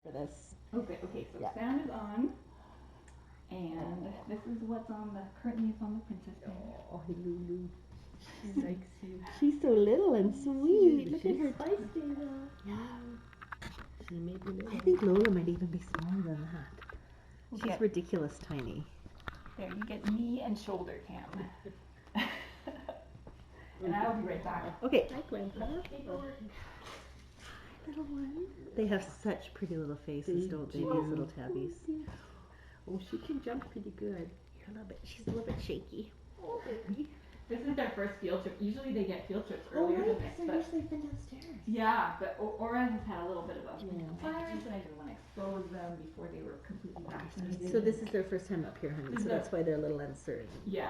For this. Okay, so sound is on, and this is what's on the currently is on the princess pen. Oh, Lulu, she likes you. She's so little and sweet. Look at her. Feisty though. Yeah. She may be little. I think Lola might even be smaller than that. Okay. She's ridiculous tiny. There, you get knee and shoulder cam. And I'll be right back. Okay. Hi, Grandpa. Little one. They have such pretty little faces, don't they? These little tabbies. Oh, she can jump pretty good. You're a little bit. She's a little bit shaky. Oh, baby. This is their first field trip. Usually they get field trips earlier than this, but usually been downstairs. yeah, but Aura has had a little bit of a virus, and I didn't want to expose them before they were completely vaccinated. So this is their first time up here, honey. So that's why they're a little uncertain. Yeah.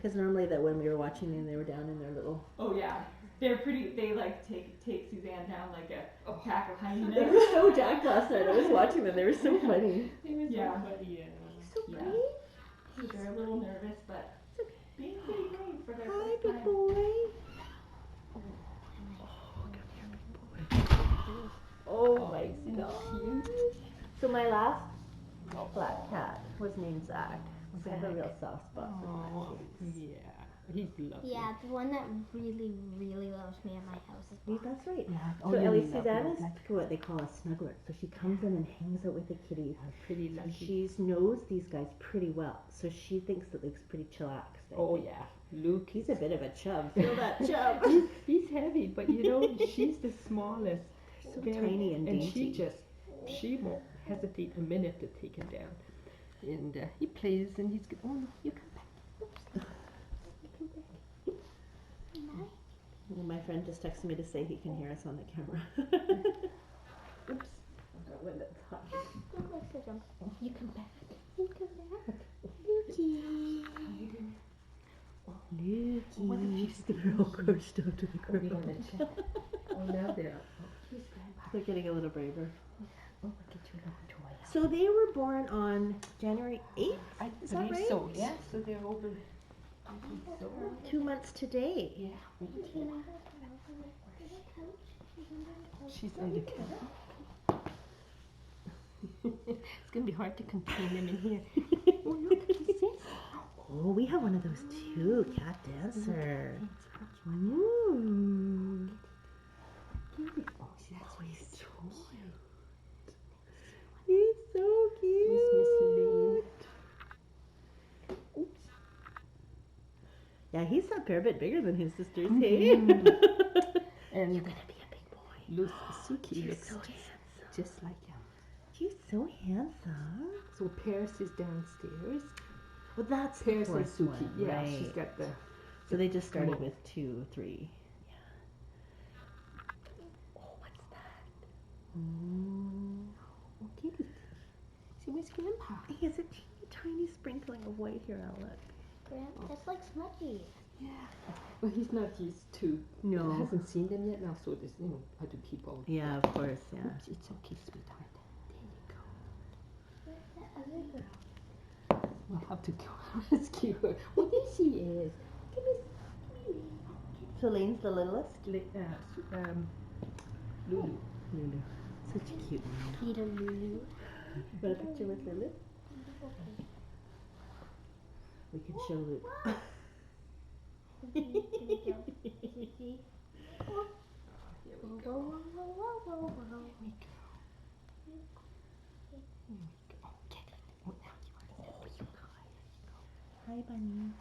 Because normally that when we were watching them, they were down in their little. Oh yeah, they're pretty. They like take Suzanne down like a pack of hyenas. They were so jacked last night. I was watching them. They were so funny. Yeah. So brave. They're a little nervous, but being pretty brave for their Hi, first big time. boy. Oh my God. So my last black cat was named Zach. I have a real soft spot for black kids. Yeah, he's lovely. Yeah, the one that really, really loves me at my house is Bob. That's right. Yeah. So Ellie Suzanne is what they call a snuggler. So she comes in and hangs out with the kitties. Pretty And lucky. she knows these guys pretty well. So she thinks that Luke's pretty chillaxed. Oh yeah, Luke. He's a bit of a chub. Feel that chub. He's heavy, but you know she's the smallest. So tiny and dainty. She won't hesitate a minute to take him down. And he plays and he's good. Oh no, you come back. Oops. You come back. Well, my friend just texted me to say he can hear us on the camera. Oops. You come back. You come back. Lukey. Oh, Lukey. What if He's the real crushed up to the Oh, we ground. want to check. Oh, now they're. Oh, he's grandpa. They're getting a little braver. Oh, look at your little toy. So they were born on January 8th? I Is that believe right? so. Yeah. So they're over. 2 months today. Yeah. She's on the couch. It's gonna be hard to contain them in here. Oh look, he says. Oh, we have one of those too. Cat dancer. Mm. Oh, he's so cute. He's so cute. Miss Lane. Oops. Yeah, he's a fair bit bigger than his sisters, Mm-hmm. hey? And You're gonna be a big boy. Suki You're looks so handsome. just like him. He's so handsome. So Paris is downstairs. Well, that's the Paris and fourth Suki. one, Yeah, right. she's got the. So they just started Come on. with 2, 3. Yeah. Oh, what's that? Oh, kitty. See, where's Grandpa? He has a teeny tiny sprinkling of white here, Alec. That's like smudgy. Yeah. Well, he's not used to. No. Hasn't seen them yet now, so there's other people. Yeah, of course, yeah. Oops, it's okay, sweetheart. There you go. Where's that other girl? We'll have to go rescue her. Oh, there she is. Come here. So Lane's the littlest? Lulu. Lulu. Such a cute name. Peter Lulu. Want a picture with Lulu? We can show Luke. Here we go. Here we Whoa, go. whoa, whoa, whoa, whoa, whoa. Here we go. Oh, get it. Oh, now you are. Oh, you guys. Hi, Bunny.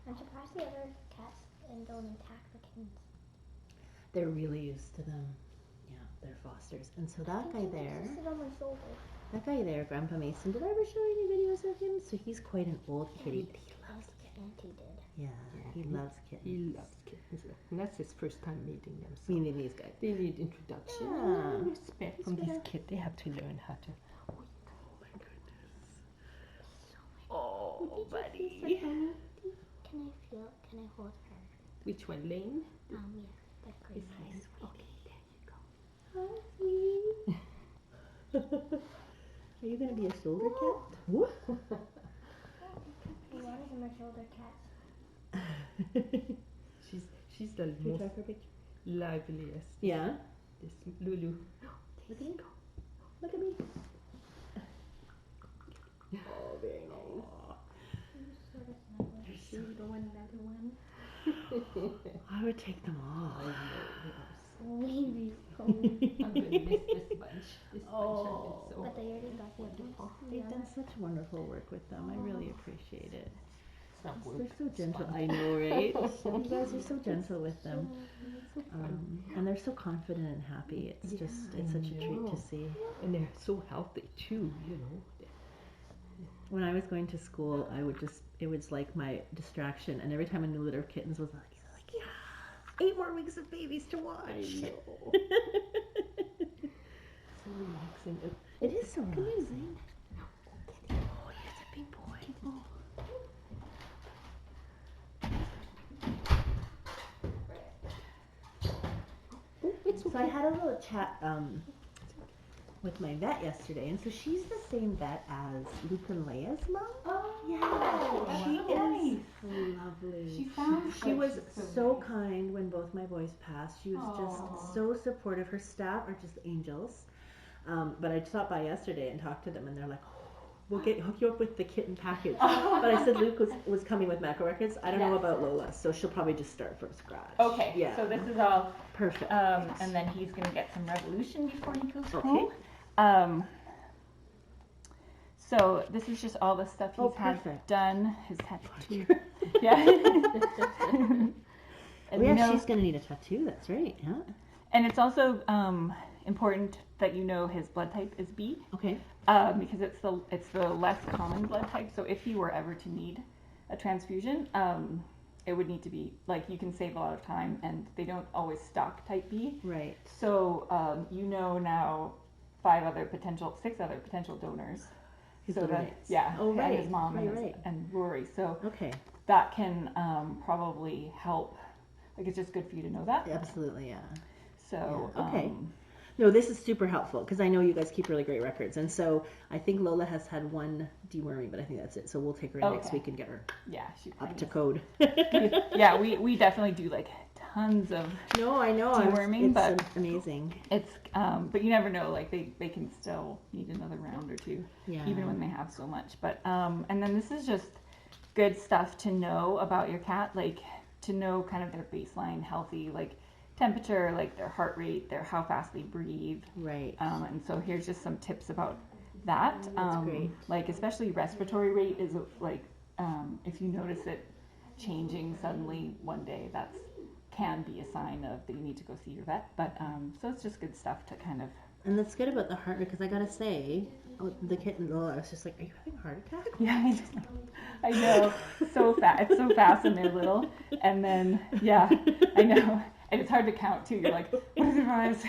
I'm surprised the other cats don't attack the kittens. They're really used to them. Yeah, they're fosters. And so that guy there, Sit on my shoulder. Grandpa Mason, did I ever show any videos of him? So he's quite an old kitty, but he loves kittens. Auntie did. Yeah, he loves kittens. He loves kittens. And that's his first time meeting them. So Meaning these guys. they need introduction Yeah. and respect from these kids. They have to learn how to. Oh my goodness. Oh, buddy. Can I hold her? Which one, Lane? Yeah, that green It's one. Lane. Okay, there you go. Hi, sweet. Are you going to be a shoulder cat? What? One of them are shoulder cats. She's the Should we most try for a picture? liveliest. Yeah. This Lulu. Look at him. Look at me. Oh, very nice. So you don't want another one? I would take them all. I know, Maybe. I'm gonna miss this bunch. This bunch Oh. has been But so they already got the other wonderful. ones. They've done such wonderful work with them. I really appreciate it. It's not work. They're so it's gentle. fun. I know, right? You guys are so gentle with them. So fun. And they're so confident and happy. It's just, it's such a treat to see. And they're so healthy too, you know. When I was going to school, I would just, it was like my distraction. And every time a new litter of kittens was like yeah, 8 more weeks of babies to watch. I know. So relaxing. It is so relaxing. Oh, he's a big boy. So I had a little chat with my vet yesterday, and so she's the same vet as Luke and Leia's mom. Oh, Yeah, she nice. is lovely. She sounds She like was she's so nice. kind when both my boys passed. She was Aw. just so supportive. Her staff are just angels. But I stopped by yesterday and talked to them, and they're like, we'll hook you up with the kitten package. But I said Luke was coming with macro records. I don't know about Lola, so she'll probably just start from scratch. Okay, Yeah. so this is all, Perfect. and then he's gonna get some revolution before he goes Okay. home. So this is just all the stuff he's had perfect. done, his tattoo. Yeah. And yeah, no- she's gonna need a tattoo. That's right. Yeah. and it's also important that you know his blood type is B. Okay. Because it's the less common blood type. So if you were ever to need a transfusion, it would need to be like you can save a lot of time, and they don't always stock type B. Right. So you know now 6 other potential donors. His So that roommates. yeah, Oh, and right. his mom Right. and Rory. So Okay. that can probably help. Like it's just good for you to know that. Absolutely. Yeah. So Yeah, okay. No, this is super helpful because I know you guys keep really great records, and so I think Lola has had 1 deworming, but I think that's it. So we'll take her in next Okay. week and get her yeah, she up to code. yeah, we definitely do like tons of No, I know. Deworming, It's but amazing. it's but you never know, like they can still need another round or 2 Yeah. even when they have so much. But and then this is just good stuff to know about your cat, like to know kind of their baseline healthy like temperature, like their heart rate, their how fast they breathe. Right. And so here's just some tips about that. That's great. Like especially respiratory rate is like if you notice it changing suddenly one day, that's can be a sign of that you need to go see your vet. But so it's just good stuff to kind of. And that's good about the heart rate because I gotta say, the kitten Lola, I was just like, are you having a heart attack? Yeah, I know. So fast. It's so fast when they're little, and then yeah, I know. And it's hard to count too. You're like, what is it, rise?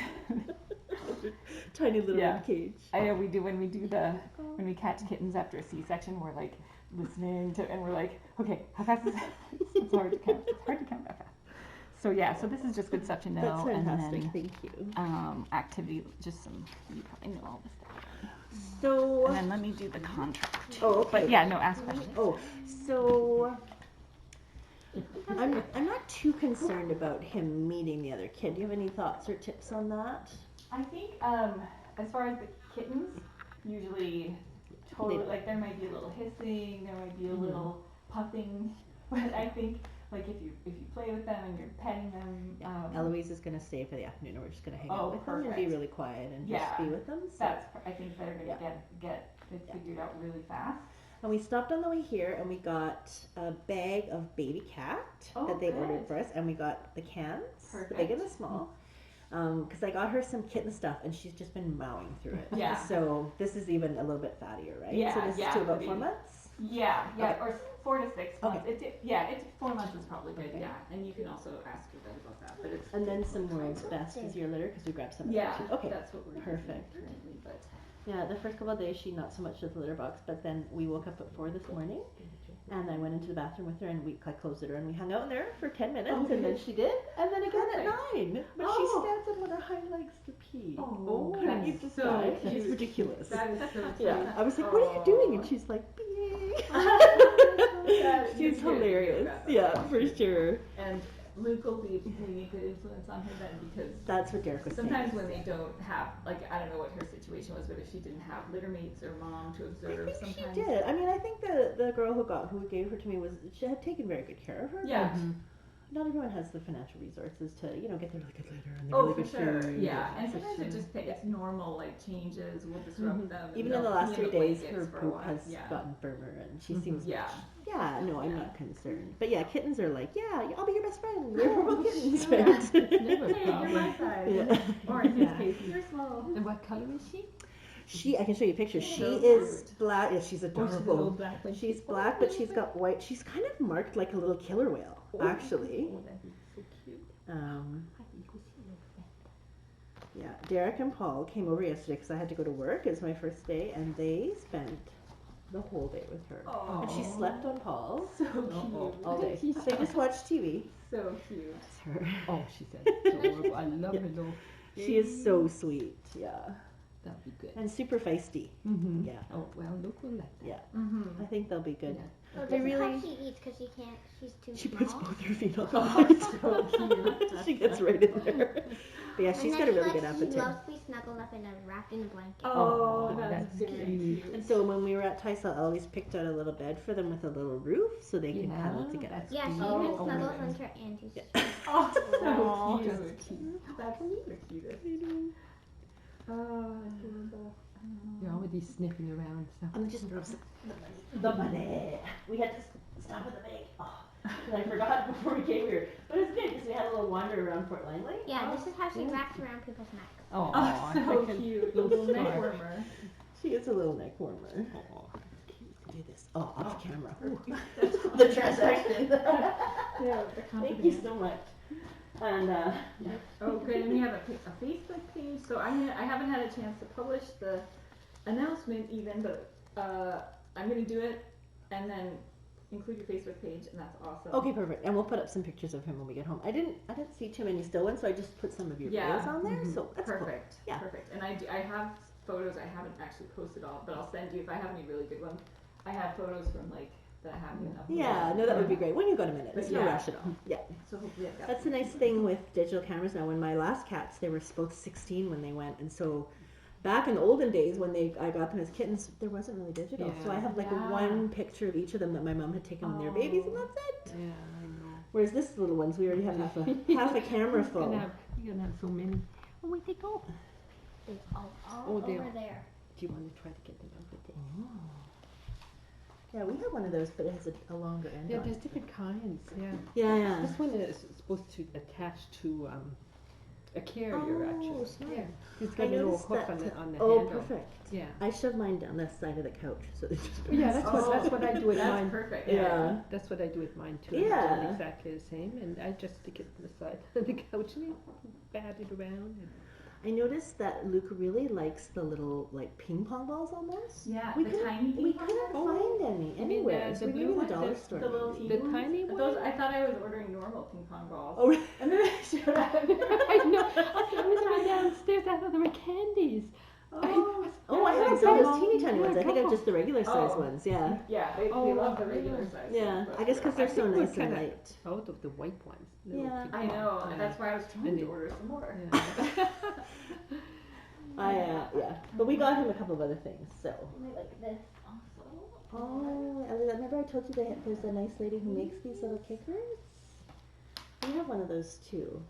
Tiny little Yeah. cage. I know we do when we catch kittens after a C-section. We're like listening to, and we're like, okay, how fast is that? It's hard to count. It's hard to count that fast. So yeah, so this is just good stuff to know. That's fantastic. And then Thank you. activity, just some. You probably know all this stuff. So. And then let me do the contract. Oh, okay. But yeah, no, ask questions. Oh, so I'm not too concerned about him meeting the other kid. Do you have any thoughts or tips on that? I think as far as the kittens, usually totally like there might be a little hissing, there might be a little puffing, but I think like if you play with them and you're petting them, Eloise is going to stay for the afternoon, and we're just going to hang out with them and be perfect. really quiet and Yeah. just be with them. So. I think they're gonna get it figured out really fast. And we stopped on the way here and we got a bag of baby cat Oh, that they good. ordered for us, and we got the cans, the big Perfect. and the small. Because I got her some kitten stuff and she's just been mowing through it. Yeah. So this is even a little bit fattier, right? Yeah, So this yeah, is to about pretty. 4 months. Yeah, Okay. or 4 to 6 months. Okay. It's 4 months is probably good. Okay. Yeah, and you can also ask your vet about that. But it's And then some World's Best is your litter because we grabbed some of yeah, that too. Okay. that's what we're Perfect. using currently. But Yeah, the first couple of days she not so much with the litter box, but then we woke up at 4 this morning and I went into the bathroom with her and I closed the door and we hung out in there for 10 minutes and then she did, and then again at 9. But she stands on one of her hind legs to pee. Oh, can you that's just so die? cute. It's ridiculous. that is so Yeah, I was like, what are you doing? And she's like, peeing. That She's is hilarious. good. Yeah, for sure. And Luke will be maybe a good influence on her then, because That's what Derek was sometimes saying. when they don't have, like, I don't know what her situation was, but if she didn't have litter mates or mom to observe, I think sometimes. she did. I mean, I think the girl who gave her to me she had taken very good care of her. Yeah. Not everyone has the financial resources to, get their really good litter and their Oh, really for good sure. food. Yeah, and for sometimes sure. it just it's normal, like changes will disrupt them. and Even in the they'll last pee 3 the days, blankets her for a poop while. has Yeah. gotten firmer, and she seems. Yeah. Yeah, no, I'm Yeah. not concerned. But yeah, kittens are like, yeah, I'll be your best friend. We're both kittens, Yeah. right? It's never a Hey, you're my problem. size. Yeah. Or in his Yeah. case, you're small. And what color is she? I can show you pictures. She So is cute. black. Yeah, she's Oh, she's a adorable. little black one. She's black, but she's got white. She's kind of marked like a little killer whale, actually. Oh, that is so cute. Yeah, Derek and Paul came over yesterday because I had to go to work. It was my first day, and they spent the whole day with her. Aww. And she slept on Paul So cute. all day. They just watched TV. So cute. That's her. Oh, she's adorable. I love her little. She is so sweet. Yeah, That'd be good. and super feisty. Mm-hmm. Yeah. Oh, well, look will like that. Yeah, Mm-hmm. I think they'll be good. Yeah. Oh, They this is really- how she eats because she's too She small. puts both her feet on the Oh, heart. so cute. She gets right in there. But yeah, she's And got a then really good She appetite. loves to be snuggled up and wrapped in a blanket. Oh, that's that's very cute. cute. And so when we were at Tysa, I always picked out a little bed for them with a little roof so they can cuddle Yeah, together. that's Yeah, she Oh, even oh, snuggles nice. under Angie's. Yeah. Oh, so Oh, cute. that's cute. That's the cutest. Oh, adorable. You're already sniffing around. So. I'm just the money. We had to stop at the bank. Oh, 'cause I forgot before we came here. But it's good because we had a little wander around Fort Langley. Yeah, this is how she wraps around people's necks. Oh, Oh, so like a cute. little Little neck scarf. warmer. She is a little neck warmer. Oh, Do this. Oh, off camera. That's The transaction. Yeah, the Thank you confidence. so much. And Oh, good. And we have a Facebook page. So I haven't had a chance to publish the announcement even, but I'm gonna do it and then include your Facebook page, and that's awesome. okay, perfect. And we'll put up some pictures of him when we get home. I didn't see too many still ones, so I just put some of your Yeah. videos on there. Mhm. So that's Perfect. Yeah. Perfect. And I have photos. I haven't actually posted all, but I'll send you if I have any really good ones. I have photos from like that I haven't even uploaded. cool. Yeah, no, that would be great. When you got a minute, But there's no yeah. rush at all. Yeah. So hopefully I've got. That's the some nice good thing ones. with digital cameras now. When my last cats, they were both 16 when they went, and so back in the olden days when I got them as kittens, there wasn't really digital. So I have like Yeah. one picture of each of them that my mom had taken when they were babies, and that's it. yeah, I know. Whereas this little ones, we already have half a camera You're full. gonna have so many. Oh, where'd they go? It's all Oh, over there. there. Do you want to try to get them over there? Yeah, we have one of those, but it has a longer end. Yeah, on there's it. different kinds. Yeah. Yeah. This one is supposed to attach to a carrier, actually. Oh, smart. Yeah. It's I got a little noticed hook that. on the Oh, handle. perfect. Yeah. I shove mine down the side of the couch, so they just. Yeah, that's what I do with That's mine. perfect. Yeah. That's what I do with mine too. Yeah. I'm doing exactly the same, and I just stick it to the side of the couch and bat it around. And I noticed that Luke really likes the little like ping pong balls almost. Yeah, We the couldn't- tiny We ping pong couldn't balls? find any You mean anywhere. the So we blue were in the ones, dollar the- store. The little maybe. teeny The ones? tiny Those, ones? I thought I was ordering normal ping pong balls. Oh, really? And then I showed up. I know. I was right downstairs. I thought they were candies. Oh, I haven't seen those teeny tiny ones. I think of just the regular size Oh. ones. Yeah. Yeah, they Oh, love the yeah. regular size. Yeah. ones, I guess because they're so think we're nice and kinda- light. Out of the white ones. little Yeah. pink I know, ones. and that's why I was trying And to they- order some more. Yeah. Yeah. But we got him a couple of other things. So. Like this. Oh, remember I told you there's a nice lady who makes these little kickers. We have one of those too.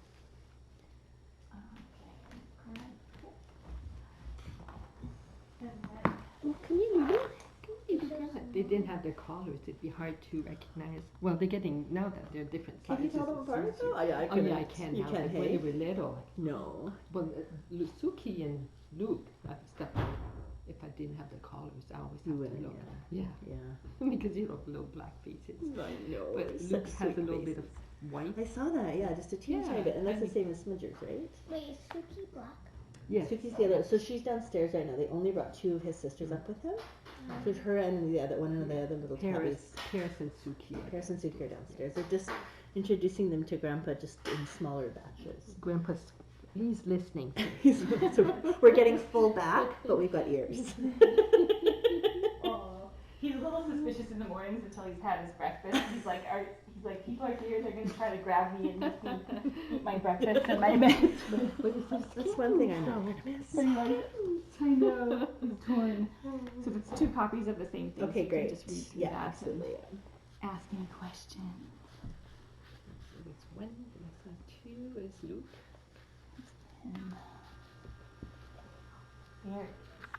Well, can you do that? They didn't have their collars. It'd be hard to recognize. Well, they're getting now that they're different Can sizes. you tell them it's apart easier. though? Oh, yeah, I Oh can. yeah, I can You now. can, Like, hey? when they were little. No. Well, Suki and Luke, stuff. If I didn't have the collars, I always You have wouldn't, to look. yeah. Yeah, Yeah. because you know little black faces. I know. But it's Luke such has a sweet little bit faces. of white. I saw that, yeah, just a teeny Yeah, tiny bit, and that's I the same as Smidger's, right? Wait, is Suki black? Yes. Suki's the other, so she's downstairs right now. They only brought two of his sisters up with him. So it's her and the other one and the other little tabbies. Paris and Suki. Paris and Suki are downstairs. They're just introducing them to Grandpa just in smaller batches. Grandpa's, he's listening. So we're getting full back, but we've got ears. Aw. He's a little suspicious in the mornings until he's had his breakfast. He's like, people are here. They're gonna try to grab me and make me eat my breakfast in my bed. That's one thing I'm not gonna miss. I know. It's torn. So it's 2 copies of the same thing. Okay, so you great. Can just read through Yeah, that absolutely. and ask any question. It's 1, and 2 is Luke. And there,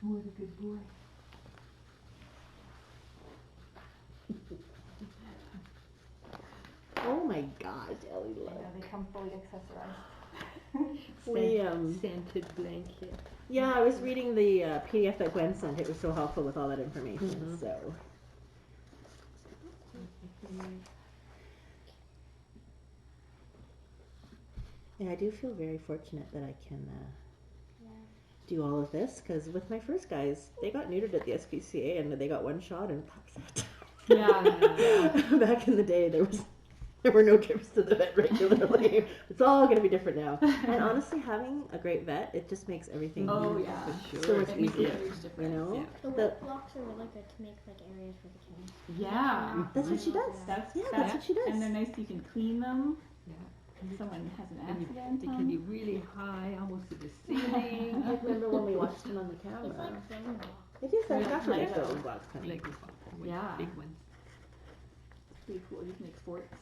what a good boy. Oh my gosh, Ellie, I look. know, they come fully accessorized. Scented blanket. Yeah, I was reading the PDF that Gwen sent. It was so helpful with all that information. So. Yeah, I do feel very fortunate that I can do all of this, because with my first guys, they got neutered at the SPCA and they got 1 shot and that was it. Yeah. Back in the day, there were no trips to the vet regularly. It's all going to be different now. And honestly, having a great vet, it just makes everything Oh yeah, for so sure. much It makes a easier. huge You difference. know? Yeah. The The- wet blocks are really good to make like areas for the kittens. Yeah. That's what she does. That's That's what she does. And they're nice. You can clean them. Yeah. If someone has an And accident. they can be really high, almost to the ceiling. I remember when we watched him on the It's camera. like thin block. It is like Like after like Lego. those blocks coming. Like Yeah. big ones. Pretty cool. You can make forts.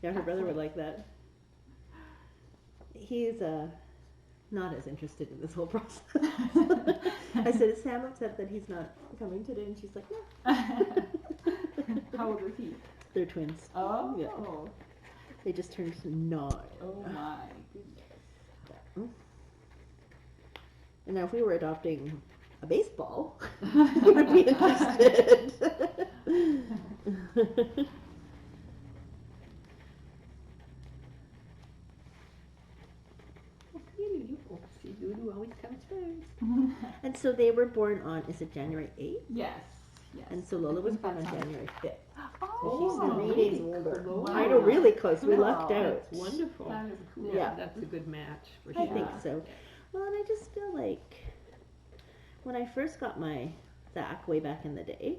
Yeah, her brother would like that. He's not as interested in this whole process. I said, "Is Sam upset that he's not coming today?" And she's like, "No." How old is he? They're twins. Oh. Yeah. They just turned 9. Oh my goodness. And now if we were adopting a baseball, he would be interested. See, Lulu always comes first. And so they were born on, is it January 8th? Yes. Yes. And so Lola I was think born on that's January 5th. Oh. So she's 3 days older. Wow. I know, really close. We Wow. lucked out. That's wonderful. That is cool. Yeah. That's a good match for I sure. think so. Well, and I just feel like when I first got my Zach way back in the day,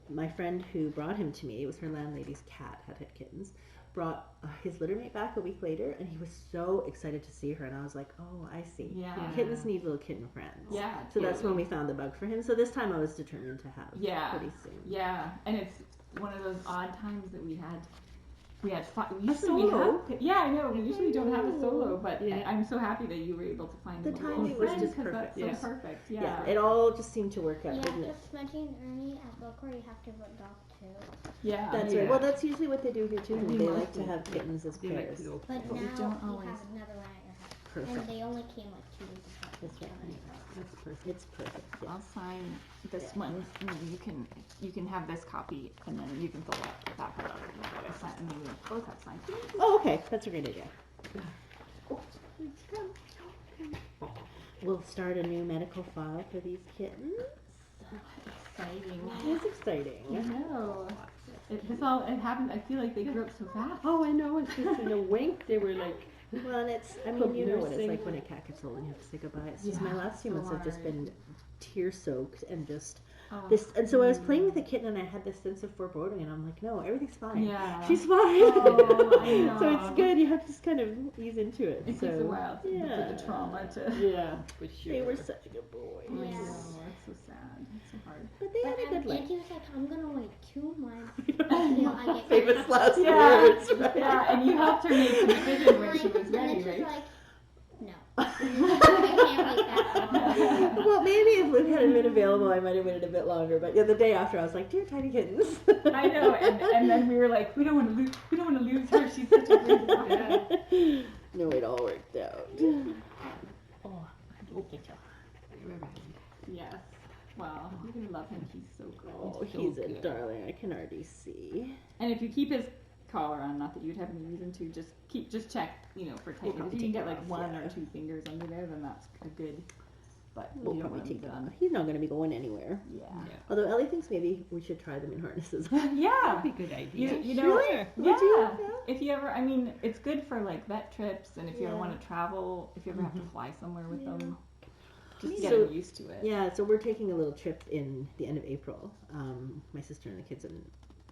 my friend who brought him to me, it was her landlady's cat, had kittens, brought his litter mate back a week later, and he was so excited to see her, and I was like, oh, I see. Yeah. Kittens need little kitten friends. Yeah. So that's when we found the bug for him. So this time I was determined to have Yeah. pretty soon. Yeah, and it's one of those odd times that we had fun. A solo? Yeah, I know. We usually don't have a solo, but Yeah. I'm so happy that you were able to find The a little timing was friend, just 'cause perfect. That's so Yeah. perfect. Yeah, Yeah. it all just seemed to work out, Yeah, didn't it? just mentioning Ernie at Belcourt, you have to adopt 2. Yeah. That's Yeah. right. Well, that's usually what they do here too. We They like to mostly have kittens as They like pairs. to go But we now don't you always. have another one at your house. And Perfect. they only came like 2 days apart. That's right. That's perfect. It's perfect. Yeah. I'll sign this Yeah. one, and then you can have this copy, and then you can fill out the back of it. And then we both have signed. Oh, okay. That's a great idea. We'll start a new medical file for these kittens. Exciting. It's exciting. I know. It happened. I feel like they grew up so fast. Oh, I know. It's just in a wink. They were like, Well, and it's, I Club mean, you know what it's nursing. like when a cat gets old and you have to say goodbye. It's just Yeah, my last few so months have just hard. been tear soaked and just Oh. this. And so I was playing with a kitten and I had this sense of foreboding, and I'm like, no, everything's fine. Yeah. She's fine. Oh, I know. So it's good. You have to just kind of ease into it. It so, takes a while for yeah. the trauma to. Yeah. for sure. They were such good boys. I know. Yeah. It's so sad. It's so hard. But they had a good life. Auntie was like, I'm gonna wait 2 months until I get Famous last Yeah. words, right? Yeah, and you helped her make the decision when she was And then ready, she's right? like, no. I can't wait that long. Well, maybe if Luke had been available, I might have waited a bit longer. But yeah, the day after, I was like, "Dear tiny kittens." I know, and then we were like, we don't want to lose her. She's such a great dog. No, it all worked out. Oh, Yes. Wow. You're gonna love him. He's so good. Oh, so he's a good. darling. I can already see. And if you keep his collar on, not that you'd have any reason to, just check, for tightness. probably If you take can get it like off, 1 yeah. or 2 fingers under there, then that's a good. But We'll you don't probably want take him it to- off. He's not going to be going anywhere. Yeah. Although Ellie thinks maybe we should try them in harnesses. Yeah. That'd be a good idea. You know, Sure. Would yeah. you? If you ever, it's good for like vet trips, and if you ever Yeah. want to travel, if you ever have to fly somewhere with Yeah. them. just So- getting used to it. Yeah, so we're taking a little trip in the end of April. My sister and the kids and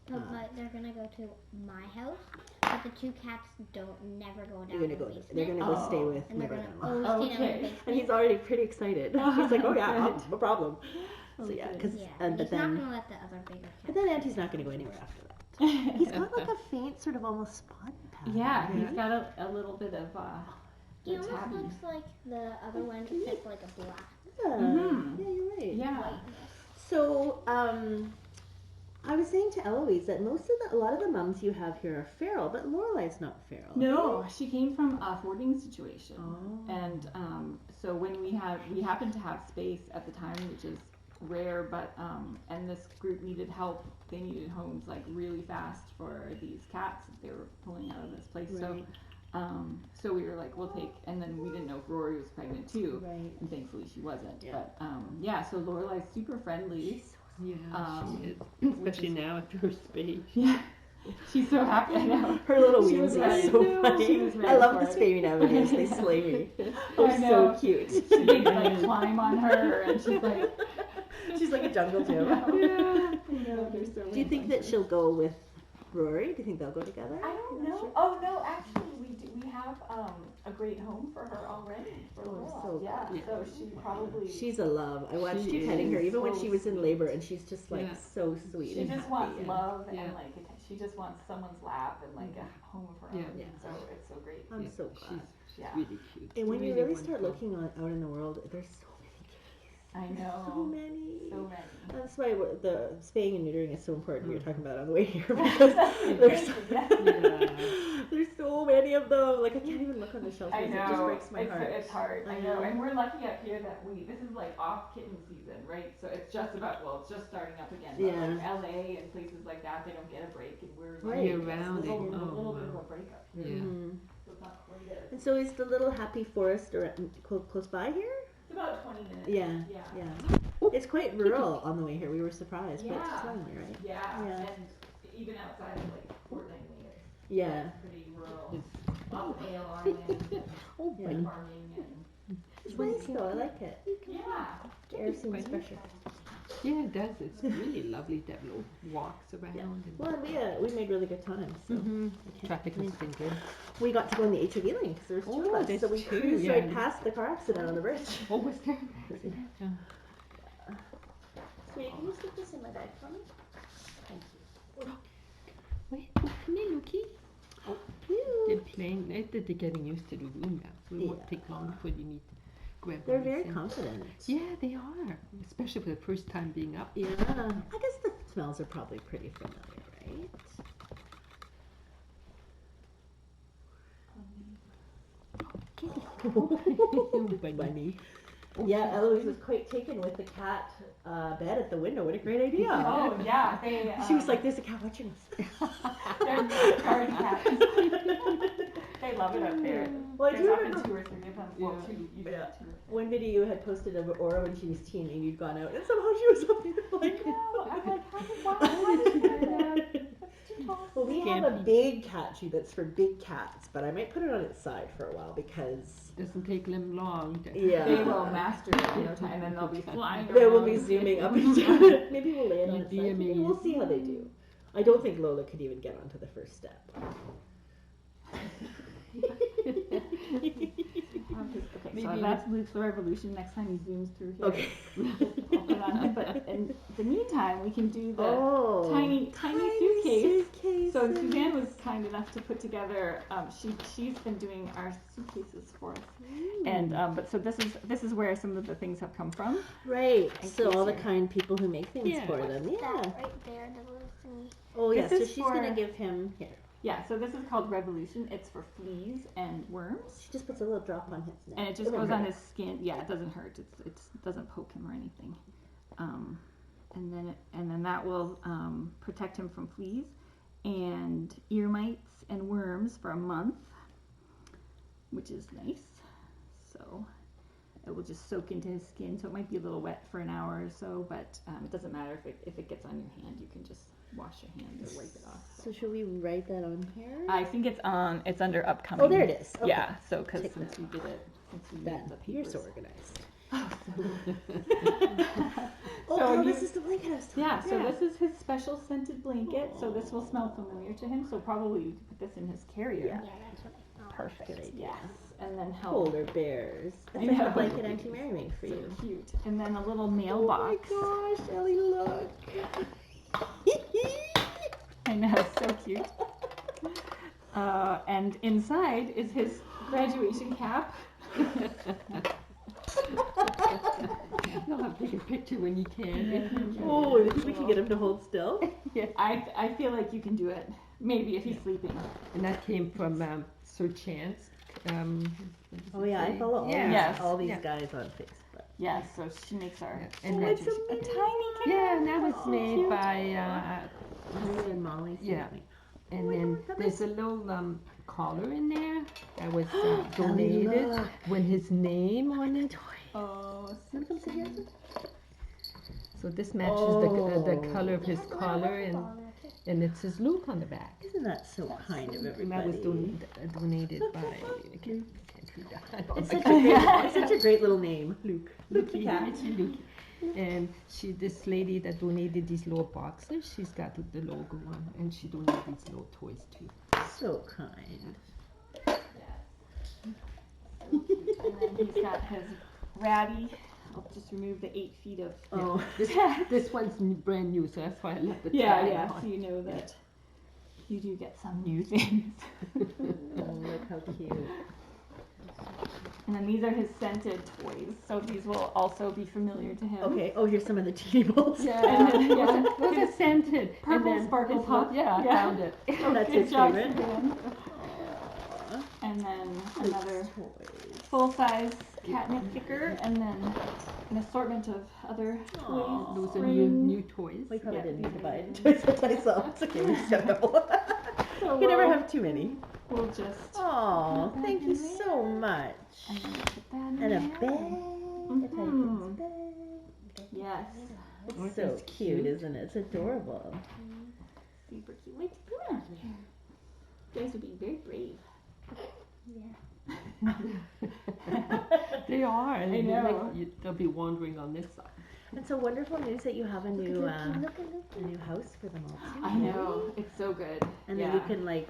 But they're gonna go to my house. But the 2 cats never go down they're gonna in the go. basement. They're gonna go stay Oh. with And my they're gonna brother-in-law. always stay down in Okay. the And basement. he's already pretty excited. He's like, "Oh yeah, no problem." So Okay. yeah, because Yeah, but he's not then gonna let the other bigger cats. but then Auntie's not gonna go anywhere after that. He's got like a faint sort of almost spot pattern. Yeah, he's got a little bit of He the almost tabby. looks like the other one, except like a black Yeah, Mhm. yeah, you're right. Yeah. whiteness. So, I was saying to Eloise that a lot of the mums you have here are feral, but Lorelai's not feral. No, she came from a boarding situation. Oh. And so when we happened to have space at the time, which is rare, but and this group needed help. They needed homes like really fast for these cats that they were pulling out of this place. Right. So we were like, we'll take, and then we didn't know if Rory was pregnant too, Right. and thankfully she wasn't. Yeah. But yeah, so Lorelai's super friendly. Yeah, Um, she is. Especially now after her spay. Yeah, she's so happy. I know. Her little She was wheelsie ready. is so She funny. was ready I love for the it. spay nowadays. They slay me. I Oh, know. so cute. They like climb on her, and she's like, She's like a jungle gym. yeah, I know, they're so Do you think that she'll go with Rory? Do you think they'll go together? I don't know. Oh no, actually, we have a great home for her already. For Oh, Lorelai. so yeah, good. so she probably. She's a love. I watched She you petting her is even when so she was in sweet. labor, and she's just like Yeah. so sweet. She and just happy wants and- love Yeah. and like she just wants someone's lap and like a home of her Yeah. own. Yeah. So it's so great. I'm Yeah, so glad. She's Yeah, really cute. And when you Really really start wonderful. looking out in the world, there's so many I kids. know. So many. So many. That's why the spaying and neutering is so important. We were talking about it on the way here because there's, Yeah. there's so many of them. Like I can't even look on the shelves. I It just know. breaks my heart. It's hard. I know. And we're lucky up here that this is like off kitten season, right? So it's just it's just starting up again. But Yeah. like LA and places like that, they don't get a break, and we're Right. like, Year-round, it's a little, oh, little bit of wow. a breakup. Yeah. Mhm. So it's not quite as. And so is the little happy forest close by here? It's about 20 minutes. Yeah. Yeah. Yeah. It's quite rural on the way here. We were surprised, but it's Yeah. telling me, right? Yeah. Yeah. And even outside of like Fort Langley, Yeah. it's pretty rural. Lots of ALR land, Oh, Yeah. and farming, and It's nice though. I like it. yeah. The air seems fresher. yeah, it does. It's really lovely to have little walks around. Yeah. And Well, we made really good time. So Mhm. I can't Traffic has been good. we got to go in the HOV lane because there was two Oh, of us. there's So we two, cruised yeah. right past the car accident on the bridge. Oh, was there? Yeah. Sweetie, can you stick this in my bag for me? Wait, oh, come here, Loki. They're playing. They're getting used to the room now. So it won't Yeah. take long before you need to grab They're everything. very confident. Yeah, they are. Especially for the first time being up. Yeah. I guess the smells are probably pretty familiar, right? Bunny. Yeah, Eloise was quite taken with the cat bed at the window. What a great idea. Oh yeah, they. She was like, there's a cat watching us. They're guard cats. They love it up there. Well, I do There's often remember 2 or 3 of them. Well, Yeah. 2, usually Yeah. 2 or 3. one video you had posted of Aura when she was teen and you'd gone out and somehow she was up there like. No, I'm like, how did you do that? That's too tall. Well, we have a big cat tree that's for big cats, but I might put it on its side for a while because Doesn't take them long. yeah, They will master it in no time, and then they'll be flying around. they will be zooming up and down it. Maybe we'll lay it on You'd its be side. amazed. We'll see how they do. I don't think Lola could even get onto the first step. Okay, so Maybe that's Luke's revolution. Next time he zooms through here, Okay. I'll put it on him. But in the meantime, we can do the Oh, tiny suitcase. suitcase. So Suzanne was kind enough to put together. She's been doing our suitcases for us, and but so this is where some of the things have come from. Right. In So case all the you're- kind people who make things Yeah. for them. That Yeah. right there, the little thingy. Oh yeah. This So is she's for- gonna give him here. Yeah, so this is called Revolution. It's for fleas and worms, She just puts a little drop on his neck. and it just won't goes hurt on him. his skin. Yeah, it doesn't hurt. It doesn't poke him or anything. And then that will protect him from fleas and ear mites and worms for a month, which is nice. So it will just soak into his skin. So it might be a little wet for an hour or so, but it doesn't matter if it gets on your hand. You can just wash your hands or wipe it off. So should we write that on here? I think it's under upcoming. Oh, there it is. Okay. Yeah, so because Take since that. we did it, since we Done. did the You're papers. so organized. So this is the blanket I was talking Yeah, so about. this is his special scented blanket, so this will smell familiar to him, so probably we could put this in his carrier. Yeah. that's what I thought. Perfect. Good idea. Yes, and then help. Polar bears. That's I like know. the blanket Auntie Mary made for So you. cute. And then a little mailbox. Oh my gosh, Ellie, look. I know, so cute. And inside is his graduation cap. You'll have to take a picture when you can. Oh, you think we can get him to hold still? I feel like you can do it. Maybe if he's sleeping. And that came from Sir Chance. Oh yeah, I follow all these guys on Facebook. Yes, so she makes our And Oh, it's that's- a a tiny cat. yeah, and that was Oh, made cute. by Molly and Molly. yeah. And Oh my then God, that there's a little collar in there that was donated look. with his name on it. Oh, Wanna come sit here? So this matches the color of his collar, and it says Luke on the back. Isn't that so kind of And that everybody? was donated by. I can't read that. It's such a great little name, Luke. Luke the Luke, cat. it's Luke. And this lady that donated these little boxes, she's got the logo on, and she donated these little toys too. So kind. And then he's got his ratty. I'll just remove the 8 feet of. Oh, This one's brand new, so that's why I left the tag Yeah, on. so you know that you do get some new things. oh, look how cute. And then these are his scented toys, so these will also be familiar to him. Okay. Oh, here's some of the teeny balls. And then, yeah, Those are scented. Purple and then sparkle this pop. one- Yeah, I Yeah. found it. That's good his job, favorite. Dan. Aw, And then Luke's another toys. full-size catnip kicker, and then an assortment of other Aw. toys. Those are spring. new toys. We probably Yeah, didn't need to these buy are it. Toys for myself. It's okay. We just got a couple. So You never we'll- have too many. We'll just Oh, thank you so much. and then put that in And a there. bag. A tiny Mhm. kitten's bag. Yes. Oh, It's so that's cute, cute. isn't it? It's adorable. Super cute. Wait, come on. You guys are being very brave. They are. I know. They'll be wandering on this side. And so wonderful news that you have a new house for them all too. I know. It's so good. And then you can like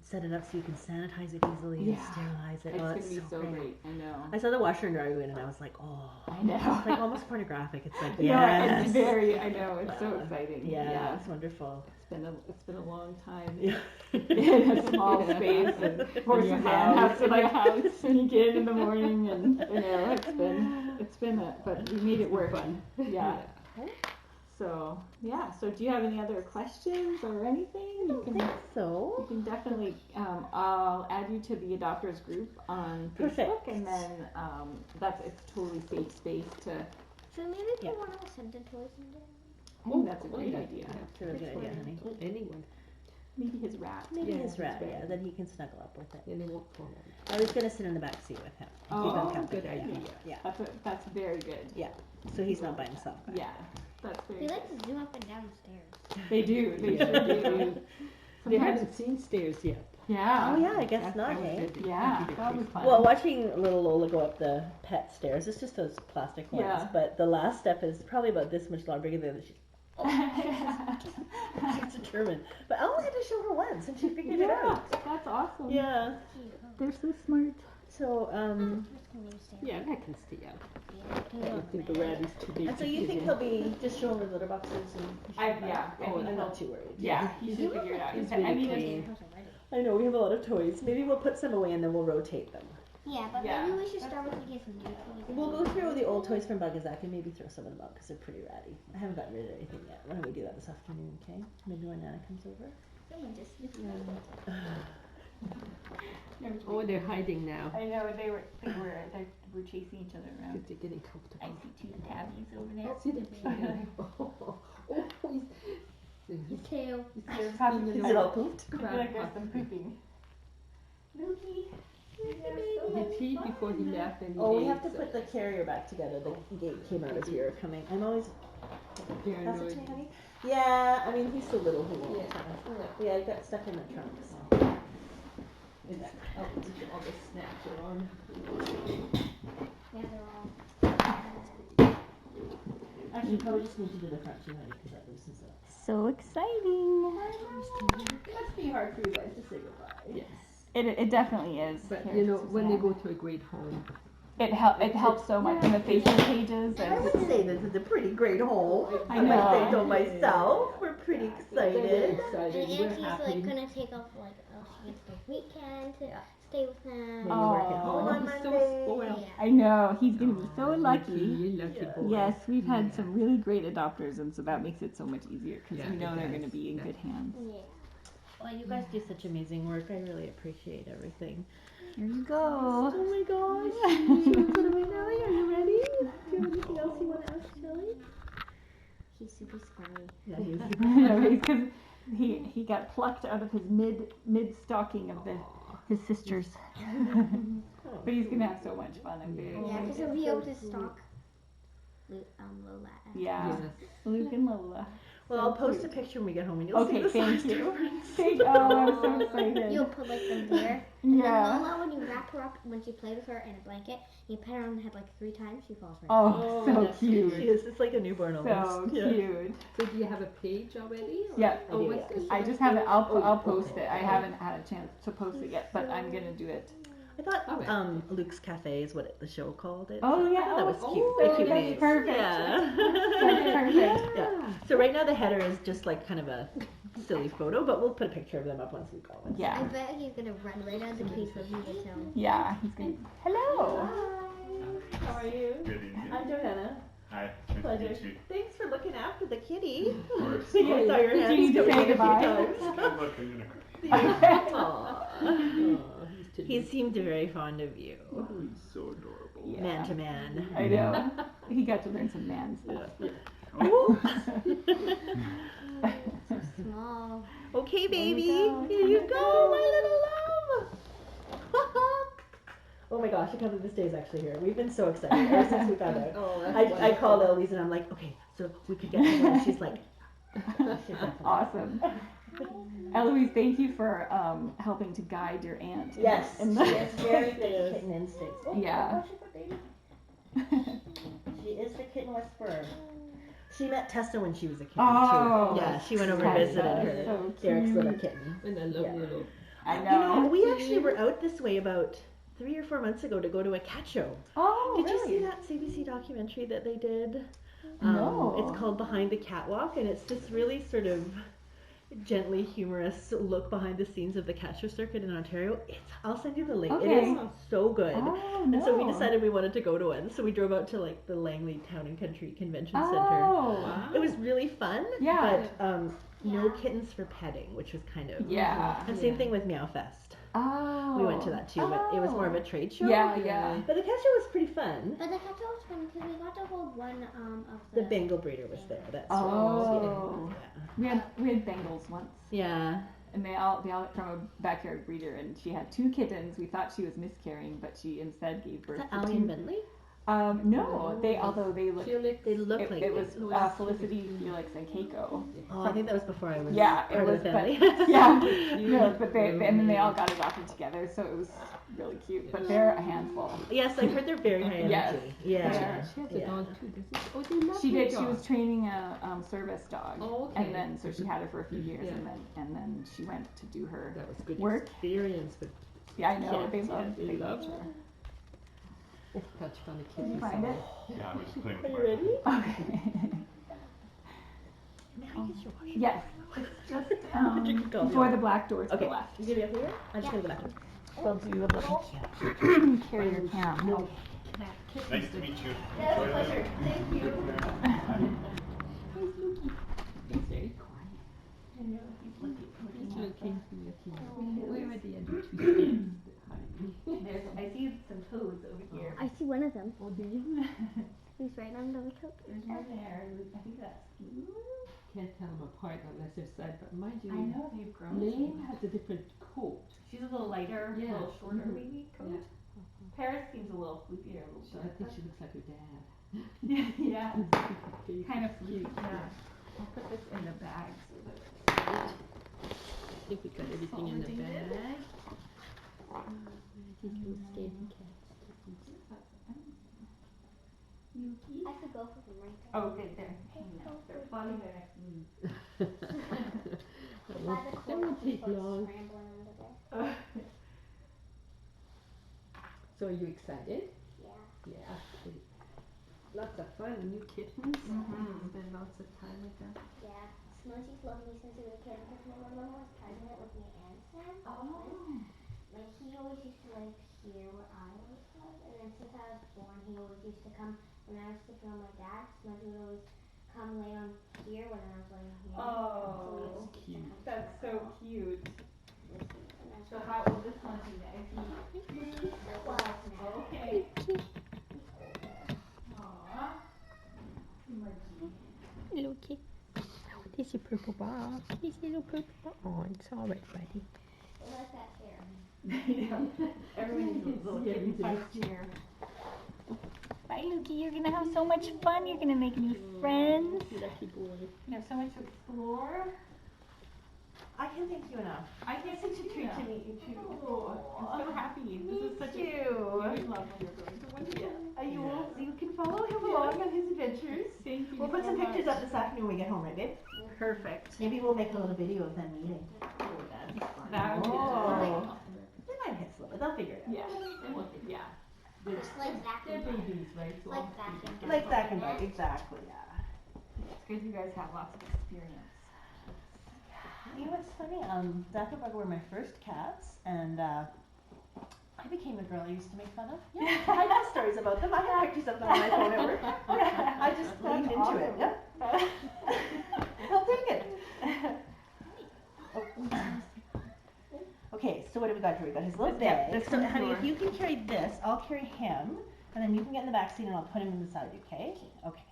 set it up so you can sanitize it easily and Yeah. sterilize it. It's Oh, gonna that's be so great. great. I know. I saw the washer and dryer go in and I was like, oh, I know. it's like almost pornographic. It's like, Yeah, yes. it's very. I know. It's so exciting. Yeah, it's wonderful. It's been a long time Yeah. in a small space, and poor In your Suzanne has to house. like sneak in the morning, and you know it's been but we made it work. Yeah. So yeah. So do you have any other questions or anything? You can. So, You can definitely, I'll add you to the adopters group on Facebook, Perfect. and then it's totally safe space to. So maybe put Yeah. one of the scented toys in there. I think that's a great idea. it's a really good idea, honey. Anyone. Maybe his rat. Maybe Yeah, his rat, his yeah, rat. then he can snuggle up with it. And they won't fall out. I was gonna sit in the back seat with him. Oh, Keep him company, good yeah. idea. Yeah, That's very good. so he's not by himself. back Yeah, that's very He good. likes to zoom up and down the stairs. They do. They sure do. They Sometimes- haven't seen stairs yet. Yeah. Oh yeah, I guess That- not, that was hey? good. Yeah, That'd be that was great. fun. Well, watching little Lola go up the pet stairs, it's just those plastic ones. Yeah. But the last step is probably about this much bigger than she's determined. But I only had to show her once, and she figured it Yeah, out. that's awesome. Yeah. They're so smart. So, Just can you stay Yeah, that can stay out. Yeah. I think the rat is too big. and so to you fit think in. he'll be just showing the litter boxes and? Yeah. Oh, I I'm not mean, too worried. yeah, he should figure it out. He's I really mean, clean. it's- I know we have a lot of toys. Maybe we'll put some away and then we'll rotate them. Yeah, but Yeah. maybe we should start with like his new toys. We'll go through the old toys from Bugazak and maybe throw some of them out because they're pretty ratty. I haven't gotten rid of anything yet. Why don't we do that this afternoon, okay? Maybe when Nana comes over. Someone just Oh, they're hiding now. I know they were chasing each other around. They're getting I comfortable. see 2 tabbies over there. See the his tail. They're Is it all pooped? I feel like there's some pooping. Lukey. He peed before he left and he Oh, we ate, have to so put the carrier back together. The gate came out as we were coming. I'm always. Pass it to me, paranoid. honey. Yeah, I mean he's so little he won't. Yeah. Yeah, he got stuck in the trunk. So. It's all the snaps are on. Yeah, they're all. Actually, probably just need to do the front too, honey, because that loosens it up. So exciting. It must be hard for you guys to say goodbye. Yes. It definitely is. But Here, you know, Susanna. when they go to a great home, it helps so much in the Facebook pages. I would say this is a pretty great home. I I might say so know. myself. We're pretty they're very excited. excited. And We're Auntie's happy. like gonna take off like she gets the weekend to stay with them. Maybe work at Aw. home on He's so Monday. spoiled. Yeah. I know, he's gonna be so lucky. Lucky Yeah. boy. Yes, we've had some really great adopters, and so that makes it so much easier because Yeah, we know it they're does. going to be in Yeah. good hands. Yeah. Well, you guys do such amazing work. I really appreciate everything. Here you go. Oh my gosh. What do we know? Are you ready? Do you have anything else you want to ask Shelly? He's super scrawny. Yeah, he's Because he got plucked out of his mid stocking of his sisters. But he's gonna have so much fun. I'm very Yeah, excited. because he'll be able to stalk Lola. Yeah, Yes. Luke and Lola. Well, I'll post a picture when we get home and you'll see Okay, the thank size you. difference. I'm so excited. You'll put like them there. And Yeah. then Lola, when you wrap her up, when you play with her in a blanket, you pat her on the head like 3 times, she falls right. Oh, so that's cute. She is. It's like a newborn So almost. Yeah. cute. So do you have a page already? Or? Yeah. Oh, I do, what's yeah. this? I just haven't. I'll Oh, post okay. it. I haven't had a chance to post it yet, but I'm gonna do it. I thought Oh, Luke's Cafe is what the show called it. Oh yeah, That was cute. Oh, Very cute that's name. perfect. Yeah. That's perfect. Yeah. So right now the header is just like kind of a silly photo, but we'll put a picture of them up once we go. I Yeah, bet he's gonna run right out of the case when he gets home. yeah. He's gonna. Hello. Hi. How are you? Good evening. I'm Johanna. Hi, nice to Pleasure. meet you. Thanks for looking after the kitty. Of course. I think I saw your Did hands you doing say it a few goodbye? times. Good luck, you're gonna cry. Aw. Oh, He seemed very fond of you, Oh, he's so adorable. Yeah. man to man. I know. He got to learn some man stuff. Oh, So small. Okay, baby. go. Here you go, my little love. Oh my gosh, I can't believe this day is actually here. We've been so excited ever since we found out. Oh, that's I wonderful. called Eloise and I'm like, okay, so we could get her, and she's like, Awesome. Eloise, thank you for helping to guide your aunt. yes, And she is very good kitten instincts. Oh, Yeah. oh, she's a baby. She is the kitten whisperer. She met Tessa when she was a kitten Oh, too. Yeah, she went over and Tessa, visited her. so Derek's little cute. kitten. And I love Yeah. little. I You know, know. we actually were out this way about 3 or 4 months ago to go to a cat show. Oh, Did you really? see that CBC documentary that they did? No. It's called Behind the Catwalk, and it's this really sort of gently humorous look behind the scenes of the cat show circuit in Ontario. I'll send you the link. It Okay. is so good. Oh, And so we no. decided we wanted to go to one. So we drove out to like the Langley Town and Country Convention Center. Oh, It was really fun. Yeah. But no Yeah. kittens for petting, which was kind of yeah. And same thing with Meow Fest. Oh. We went to that too, but it was more of a trade show. Yeah, yeah. But the cat show was pretty fun. But the cat show was fun because we got to hold one of The Bengal breeder was there. That's what Oh. yeah. We had Bengals once. Yeah. And they all from a backyard breeder, and she had 2 kittens. We thought she was miscarrying, but she instead gave birth Is that to Allie 2. and Bentley? No, although they looked. Felix. They look It, like it was Louis. Felicity, Felix, and Keiko. Oh, I think that was before I was Yeah, part it of was. the But, family. yeah, no, but and then they all got adopted together, so it was really cute. But they're a handful. Yes, I've heard they're very high energy. Yes. Yeah. Yeah. She has a Yeah. dog too, doesn't she? Oh, they love She your did. She dog. was training a service dog, Oh, okay. and then so she had her for a few years, Yeah. and then she went to do her. That was good Work. experience with Yeah, I know Yeah, they love. they They love love her. touch on the Can you kitty. find it? Yeah, I was playing Are with you my ready? Okay. Now use your wash. Yes. It's just You can go. before the black door to Okay. the left. You give me up here? I'm just gonna go back. We'll do a little carrier cam. No. Nice to meet you. Yeah, it's a Enjoy pleasure. it. Thank you. He's very quiet. He's looking. Where are the other 2 stands? I see some toads over here. I see one of them. Oh, do you? He's right under the coat. There's one there. I think that's. Can't tell them apart unless they're side, but mind you, I know they've grown. Lane has a different coat. She's a little lighter, Yeah. a little shorter Mhm. maybe coat. Yeah. Paris seems a little floopier, a little So I think she looks like her dad. yeah. Kind of cute. Yeah. I'll put this in the bag so that I think we got everything in the bag. These little scaredy cats. I could go for them right there. Oh, good. They're hanging out. They're falling there next to me. That By the won't corner, take people long. scrambling under there. So are you excited? Yeah. Yeah. Lots of fun. New kittens. Mm-hmm. Spend lots of time with them. Yeah. Smudgy's loved me since he was a kid because my mom was pregnant with me and Sam. Oh. Like he always used to like hear what I always said, and then since I was born, he always used to come when I was sleeping on my dad. Smudgy would always come lay on here when I was laying on here. Oh, so we used to come that's so cute. and that's So what how old is Smudgy now? Is he? he's 12 now. Okay. Aww. Smudgy. Hello, kid. There's your purple ball. There's your little purple ball. Oh, it's all right, buddy. I like that hair. Yeah. Everyone needs a little Yeah, kitten we do. sized chair. Bye, Lukey. You're gonna have so much fun. You're gonna make new friends. Lucky boy. You have so much to explore. I can't thank you enough. I can't Such a see treat you. to meet you too. I'm so happy. This is such Me a too. huge love when you're going to Windia. You can follow him along on his adventures. Thank you. We'll put some pictures up this afternoon when we get home, right, babe? Perfect. Maybe we'll make a little video of them meeting. That would be Oh. They might hit slow, but they'll figure it out. Yeah. Yeah. Just like Zach They're and Bud. babies, right? So Like Zach and Bud. Like Zach and Bud, exactly, yeah. it's good you guys have lots of experience. You know what's funny? Zach and Bud were my first cats, and I became the girl I used to make fun of. Yeah, I know stories about them. I have pictures of them on my phone at work. Yeah, I just leaned into it. Yeah. I'll take it. Okay, so what do we got here? We got his little Yeah, bag. this So, one's honey, yours. if you can carry this, I'll carry him, and then you can get in the back seat, and I'll put him beside you. Okay? Okay.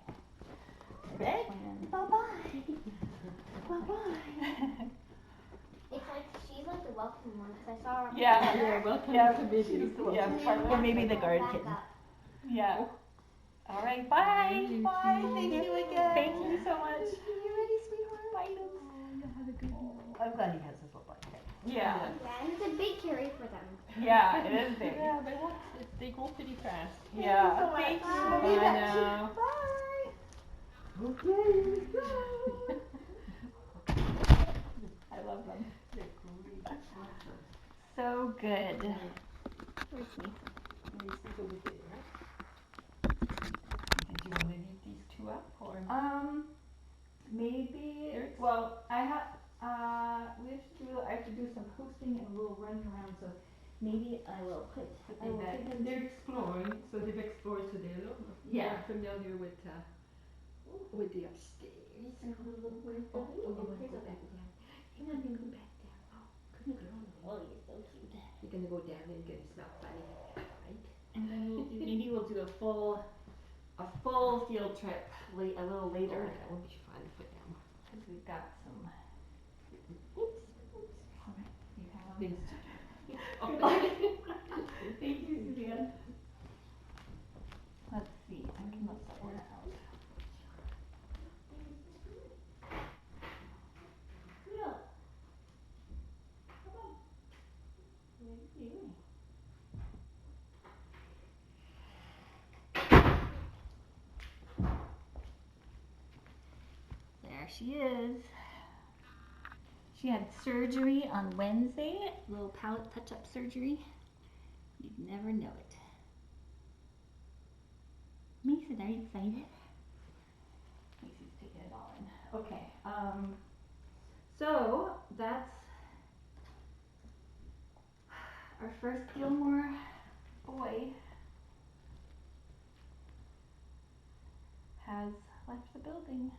Bag. Bye bye. Bye bye. It's like she's like the welcome one because I saw her. Yeah. Yeah, welcome Yeah, to the video. Yeah. Or maybe the guard kitten. Yeah. All right. Bye. Bye. Thank you again. Thank you so much. You ready, sweetheart? Bye, Luke. Have a good one. I'm glad he has his little bike. Yeah. Yeah, and it's a big carry for them. Yeah, it is big. Yeah, they go pretty fast. Yeah. Thank you so Thank much. you. Bye. I know. Bye. Okay, let's go. I love them. So good. Where's he? He's over there. Did you want to leave these two up or? Maybe. Well, I have to do some posting and a little running around. So maybe I will put them back. They're exploring, so they've explored, so they're Yeah. familiar with the upstairs. Oh, you want to go back down? Hang on, you go back down. Oh, good girl. Oh, you're so cute. You're gonna go down and get smell funny, right? And then maybe we'll do a full field trip a little Oh, later. that would be fun for them. Because we've got some you have Things Thank you, Suzanne. Let's see, I can look that one out. Yeah. Come on. What are you doing? There she is. She had surgery on Wednesday, a little palate touch-up surgery. You'd never know it. Mason, are you excited? Macy's taking it all in. Okay, so that's our first Gilmore boy has left the building.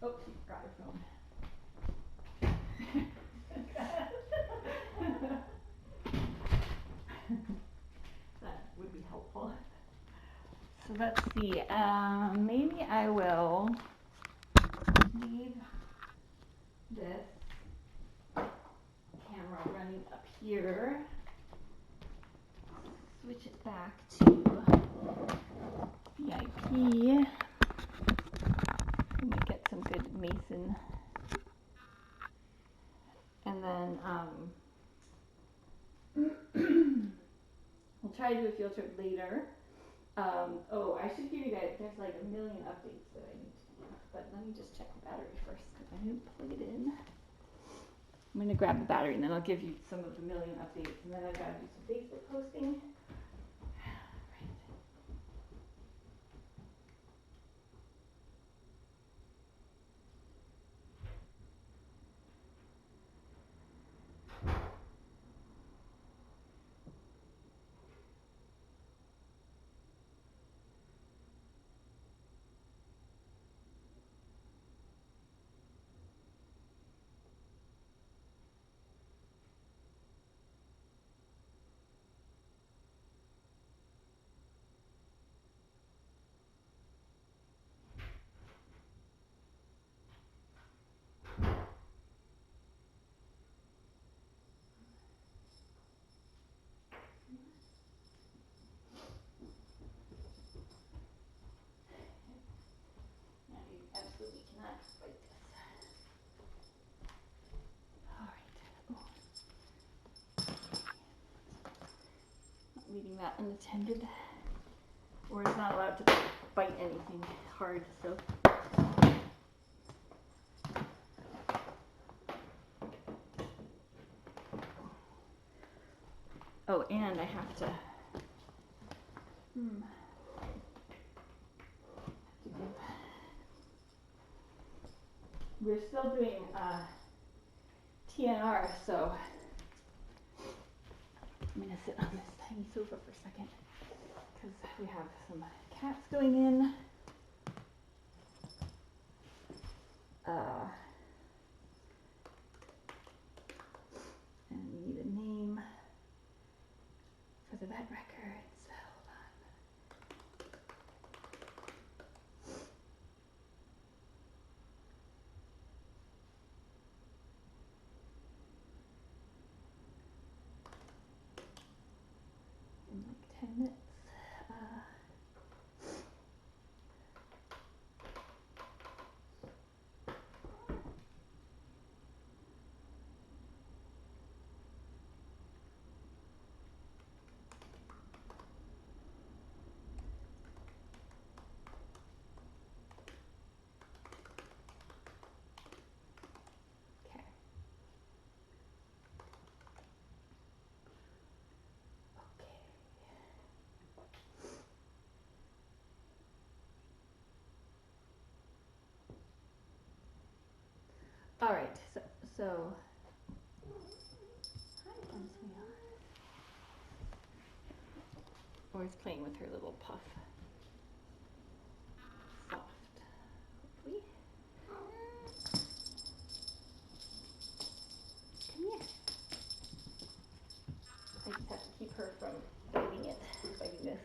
Oh, she forgot her phone. That would be helpful. So let's see, maybe I will leave this camera running up here, switch it back to VIP, we might get some good Mason, and then we'll try to do a field trip later. Oh, I should give you guys, there's like a million updates that I need to do, but let me just check the battery first because I didn't plug it in. I'm going to grab the battery and then I'll give you some of the million updates, and then I've got to do some Facebook posting. Now you absolutely cannot fight this. Alright. Not leaving that unattended. Or is not allowed to bite anything hard, so. Oh, and I have to we're still doing TNR, so I'm gonna sit on this tiny sofa for a second because we have some cats going in. And we need a name for the vet records. Hold on. In like 10 minutes. Okay. All right, so hi, sweetheart. Always playing with her little puff. Soft, hopefully. Come here. I just have to keep her from biting this,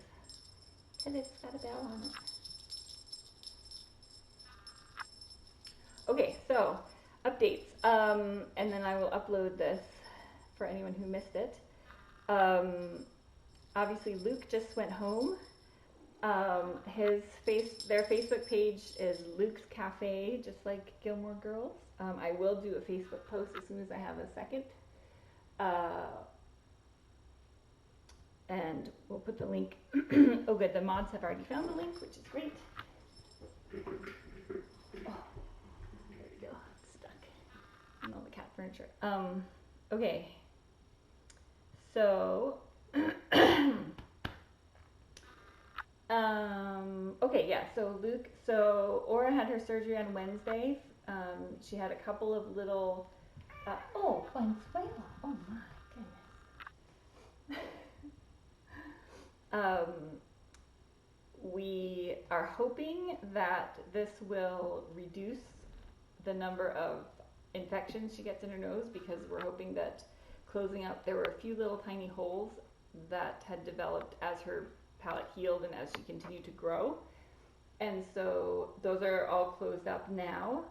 and it's got a bell on it. Okay, so updates, and then I will upload this for anyone who missed it. Obviously, Luke just went home. Their Facebook page is Luke's Cafe, just like Gilmore Girls. I will do a Facebook post as soon as I have a second. And we'll put the link. Oh, good. The mods have already found the link, which is great. Oh, there we go. It's stuck in all the cat furniture. Okay. So, okay, yeah. So Aura had her surgery on Wednesday. She had a couple of little. Oh, Venezuela. Oh my goodness. We are hoping that this will reduce the number of infections she gets in her nose, because we're hoping that closing up, there were a few little tiny holes that had developed as her palate healed and as she continued to grow. And so those are all closed up now.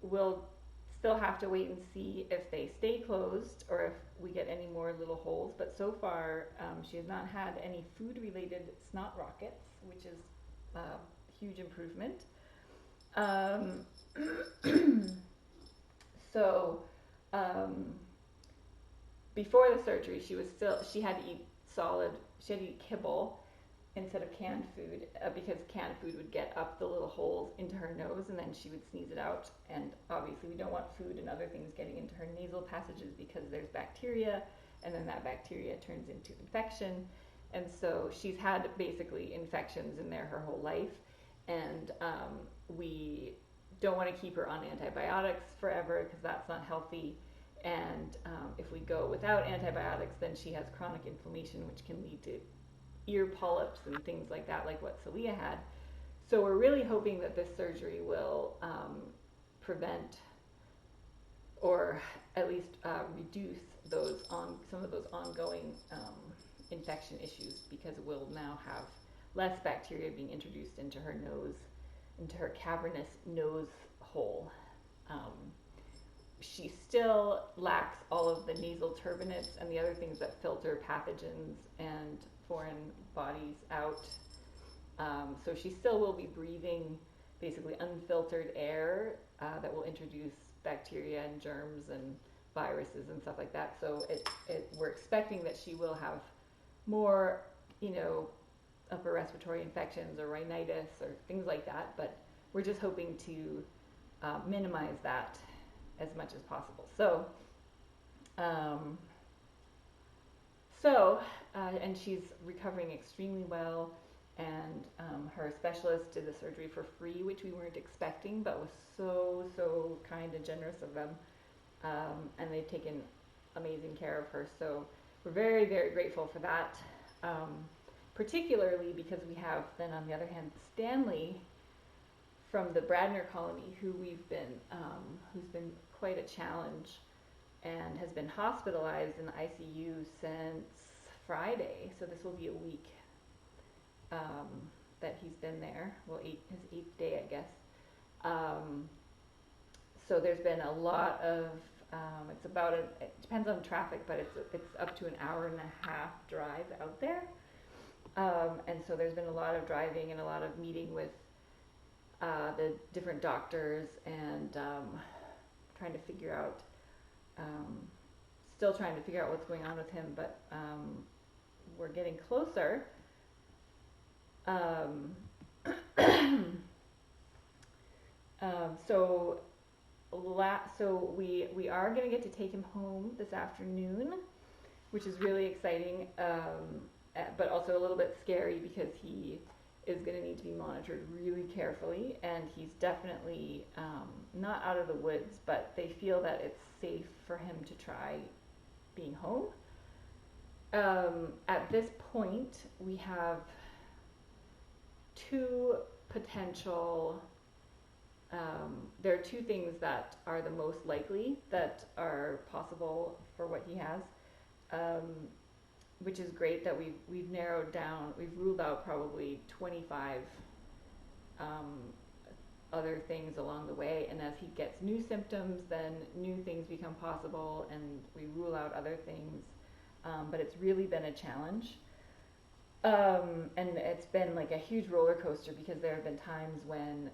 We'll still have to wait and see if they stay closed or if we get any more little holes, but so far she has not had any food-related snot rockets, which is a huge improvement. So before the surgery, she had to eat kibble, instead of canned food, because canned food would get up the little holes into her nose and then she would sneeze it out. And obviously we don't want food and other things getting into her nasal passages because there's bacteria, and then that bacteria turns into infection. And so she's had basically infections in there her whole life, and we don't want to keep her on antibiotics forever because that's not healthy. And if we go without antibiotics, then she has chronic inflammation, which can lead to ear polyps and things like that, like what Celia had. So we're really hoping that this surgery will prevent or at least reduce some of those ongoing infection issues, because we'll now have less bacteria being introduced into her nose, into her cavernous nose hole. She still lacks all of the nasal turbinates and the other things that filter pathogens and foreign bodies out. So she still will be breathing basically unfiltered air that will introduce bacteria and germs and viruses and stuff like that. So we're expecting that she will have more, upper respiratory infections or rhinitis or things like that, but we're just hoping to minimize that as much as possible. And she's recovering extremely well, and her specialist did the surgery for free, which we weren't expecting, but was so kind and generous of them, and they've taken amazing care of her. So we're very, very grateful for that, particularly because we have then on the other hand Stanley from the Bradner colony, who's been quite a challenge and has been hospitalized in the ICU since Friday. So this will be a week that he's been there. Well, his 8th day, I guess. So there's been a lot of, it depends on traffic, but it's up to an hour and a half drive out there. And so there's been a lot of driving and a lot of meeting with the different doctors and trying to figure out what's going on with him, but we're getting closer. So we are going to get to take him home this afternoon, which is really exciting, but also a little bit scary because he is going to need to be monitored really carefully, and he's definitely not out of the woods, but they feel that it's safe for him to try being home. At this point, we have two potential, there are two things that are the most likely that are possible for what he has, which is great that we've narrowed down, we've ruled out probably 25 other things along the way, and as he gets new symptoms, then new things become possible and we rule out other things, but it's really been a challenge, and it's been like a huge roller coaster because there have been times when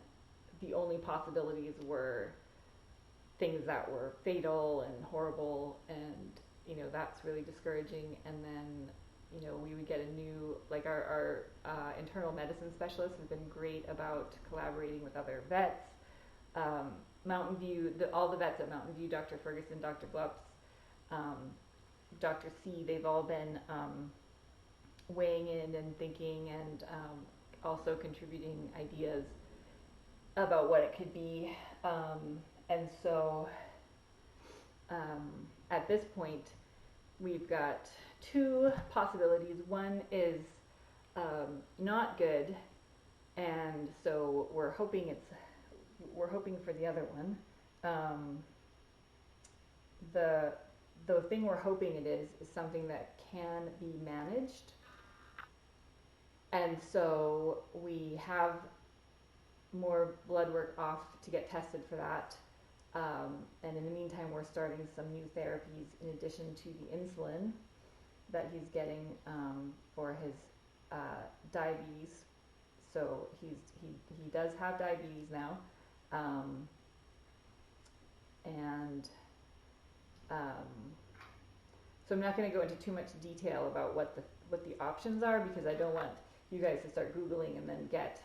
the only possibilities were things that were fatal and horrible, and that's really discouraging. And then we would get a new, like our internal medicine specialist has been great about collaborating with other vets. Mountain View, all the vets at Mountain View, Dr. Ferguson, Dr. Glups, Dr. C, they've all been weighing in and thinking and also contributing ideas about what it could be. And so at this point, we've got two possibilities. One is not good, and so we're hoping for the other one. The thing we're hoping it is something that can be managed, and so we have more blood work off to get tested for that. And in the meantime, we're starting some new therapies in addition to the insulin that he's getting for his diabetes. So he does have diabetes now, so I'm not going to go into too much detail about what the options are, because I don't want you guys to start Googling and then get,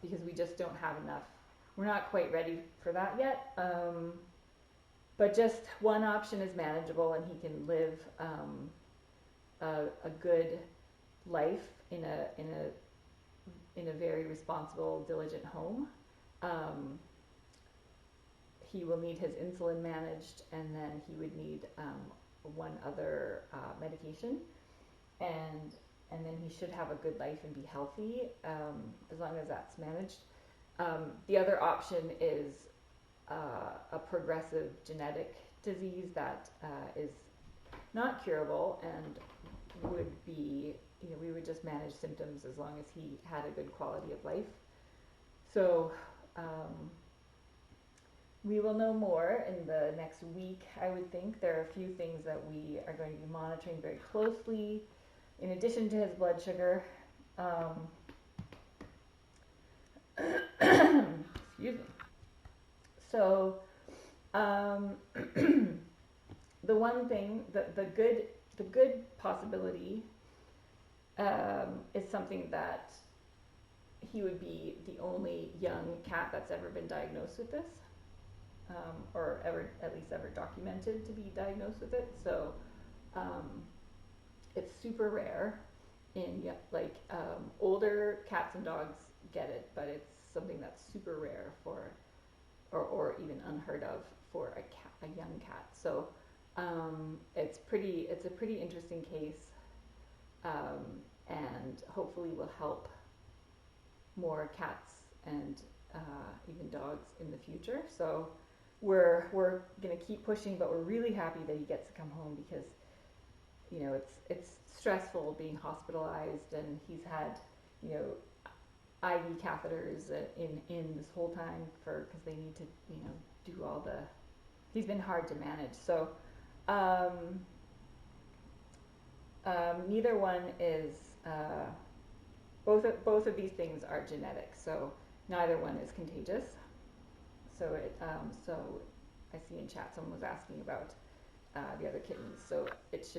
because we just don't have enough. We're not quite ready for that yet. But just one option is manageable, and he can live a good life in a very responsible, diligent home. He will need his insulin managed, and then he would need one other medication, and then he should have a good life and be healthy as long as that's managed. The other option is a progressive genetic disease that is not curable and would be, we would just manage symptoms as long as he had a good quality of life. So we will know more in the next week, I would think. There are a few things that we are going to be monitoring very closely, in addition to his blood sugar. Excuse me. So, the one thing, the good possibility is something that he would be the only young cat that's ever been diagnosed with this, or at least ever documented to be diagnosed with it. So, it's super rare in older cats and dogs get it, but it's something that's super rare for, or even unheard of for a young cat. So it's a pretty interesting case, and hopefully will help more cats and even dogs in the future. So we're gonna keep pushing, but we're really happy that he gets to come home, because it's stressful being hospitalized, and he's had IV catheters in this whole time because they need to do all the. He's been hard to manage. So neither one is. Both of these things are genetic, so neither one is contagious. So so I see in chat someone was asking about the other kittens. So it's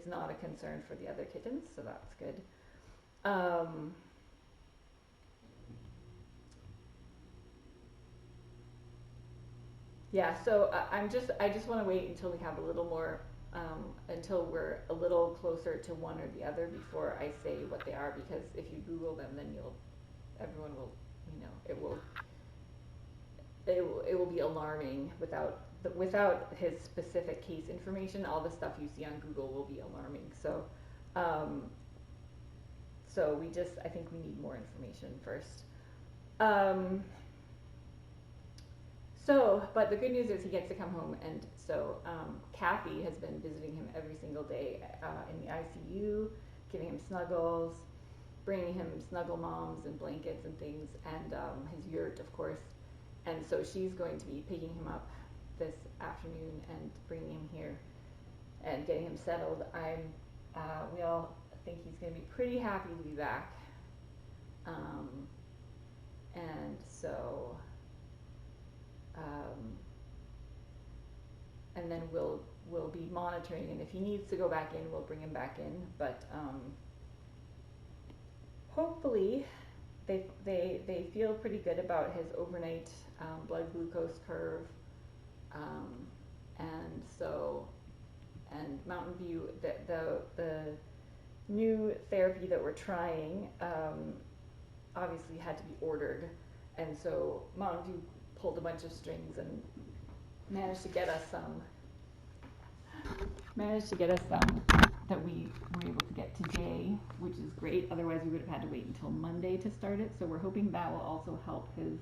not a concern for the other kittens. So that's good. Yeah, so I just want to wait until we have a little more, until we're a little closer to one or the other before I say what they are, because if you Google them, then everyone will, it will be alarming without his specific case information. All the stuff you see on Google will be alarming. So, I think we need more information first. But the good news is he gets to come home, and so Kathy has been visiting him every single day in the ICU, giving him snuggles, bringing him snuggle moms and blankets and things, and his yurt, of course. And so she's going to be picking him up this afternoon and bringing him here and getting him settled. We all think he's going to be pretty happy to be back, and so. And then we'll be monitoring, and if he needs to go back in, we'll bring him back in. But hopefully, they feel pretty good about his overnight blood glucose curve, and Mountain View, the new therapy that we're trying obviously had to be ordered, and so Mountain View pulled a bunch of strings and managed to get us some that we were able to get today, which is great. Otherwise we would have had to wait until Monday to start it. So we're hoping that will also help his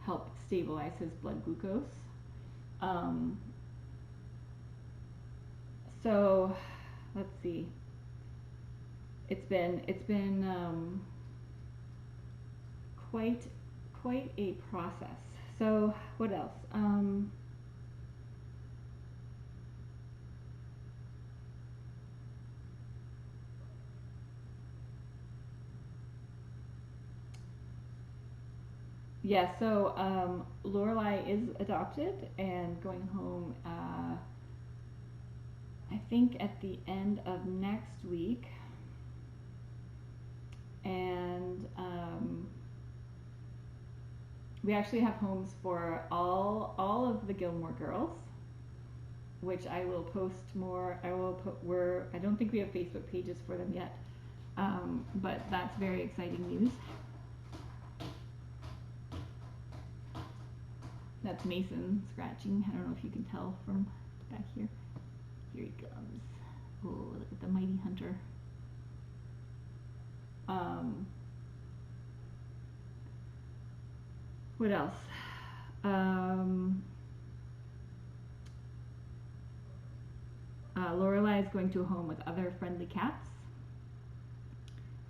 help stabilize his blood glucose. So let's see. It's been quite a process. So what else? Yeah, so Lorelai is adopted and going home I think at the end of next week. And we actually have homes for all of the Gilmore girls, which I will post more. I don't think we have Facebook pages for them yet, but that's very exciting news. That's Mason scratching. I don't know if you can tell from back here. Here he comes. Oh, look at the mighty hunter. What else? Lorelai is going to a home with other friendly cats,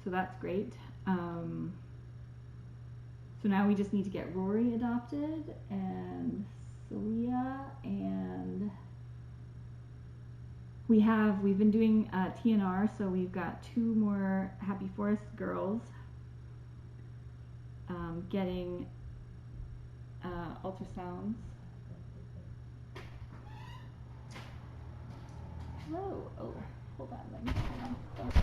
so that's great. So now we just need to get Rory adopted, and Celia, and we've been doing TNR, so we've got 2 more Happy Forest girls getting ultrasounds. Hello. Oh, hold on. Let me turn off.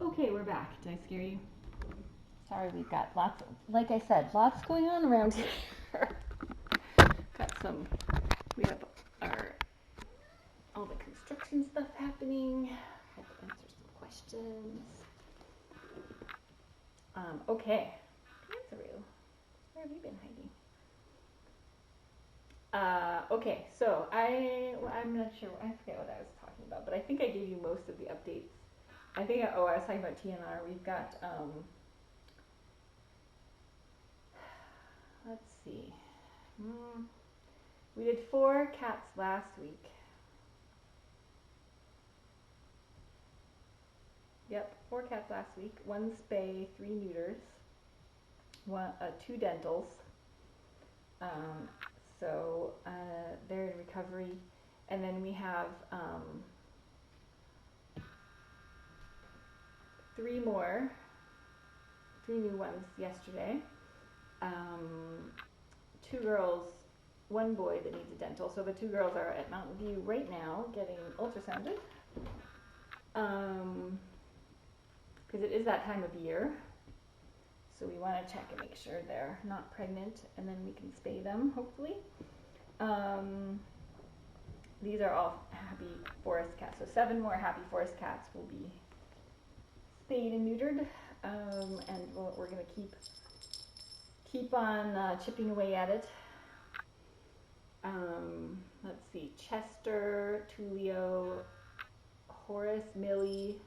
Okay, we're back. Did I scare you? Sorry, we've got lots, like I said, lots going on around here. We have all the construction stuff happening. Had to answer some questions. Okay, Panther, where have you been hiding? Okay, so I'm not sure, I forget what I was talking about, but I think I gave you most of the updates. I was talking about TNR. We've got, let's see. We did 4 cats last week. Yep, 4 cats last week. 1 spay, 3 neuters, 2 dentals. So they're in recovery. And then we have 3 new ones yesterday. 2 girls, 1 boy that needs a dental. So the 2 girls are at Mountain View right now getting ultrasounded. Because it is that time of year. So we want to check and make sure they're not pregnant, and then we can spay them, hopefully. These are all happy forest cats. So 7 more happy forest cats will be spayed and neutered. And we're going to keep on chipping away at it. Let's see, Chester, Tulio, Horace, Millie,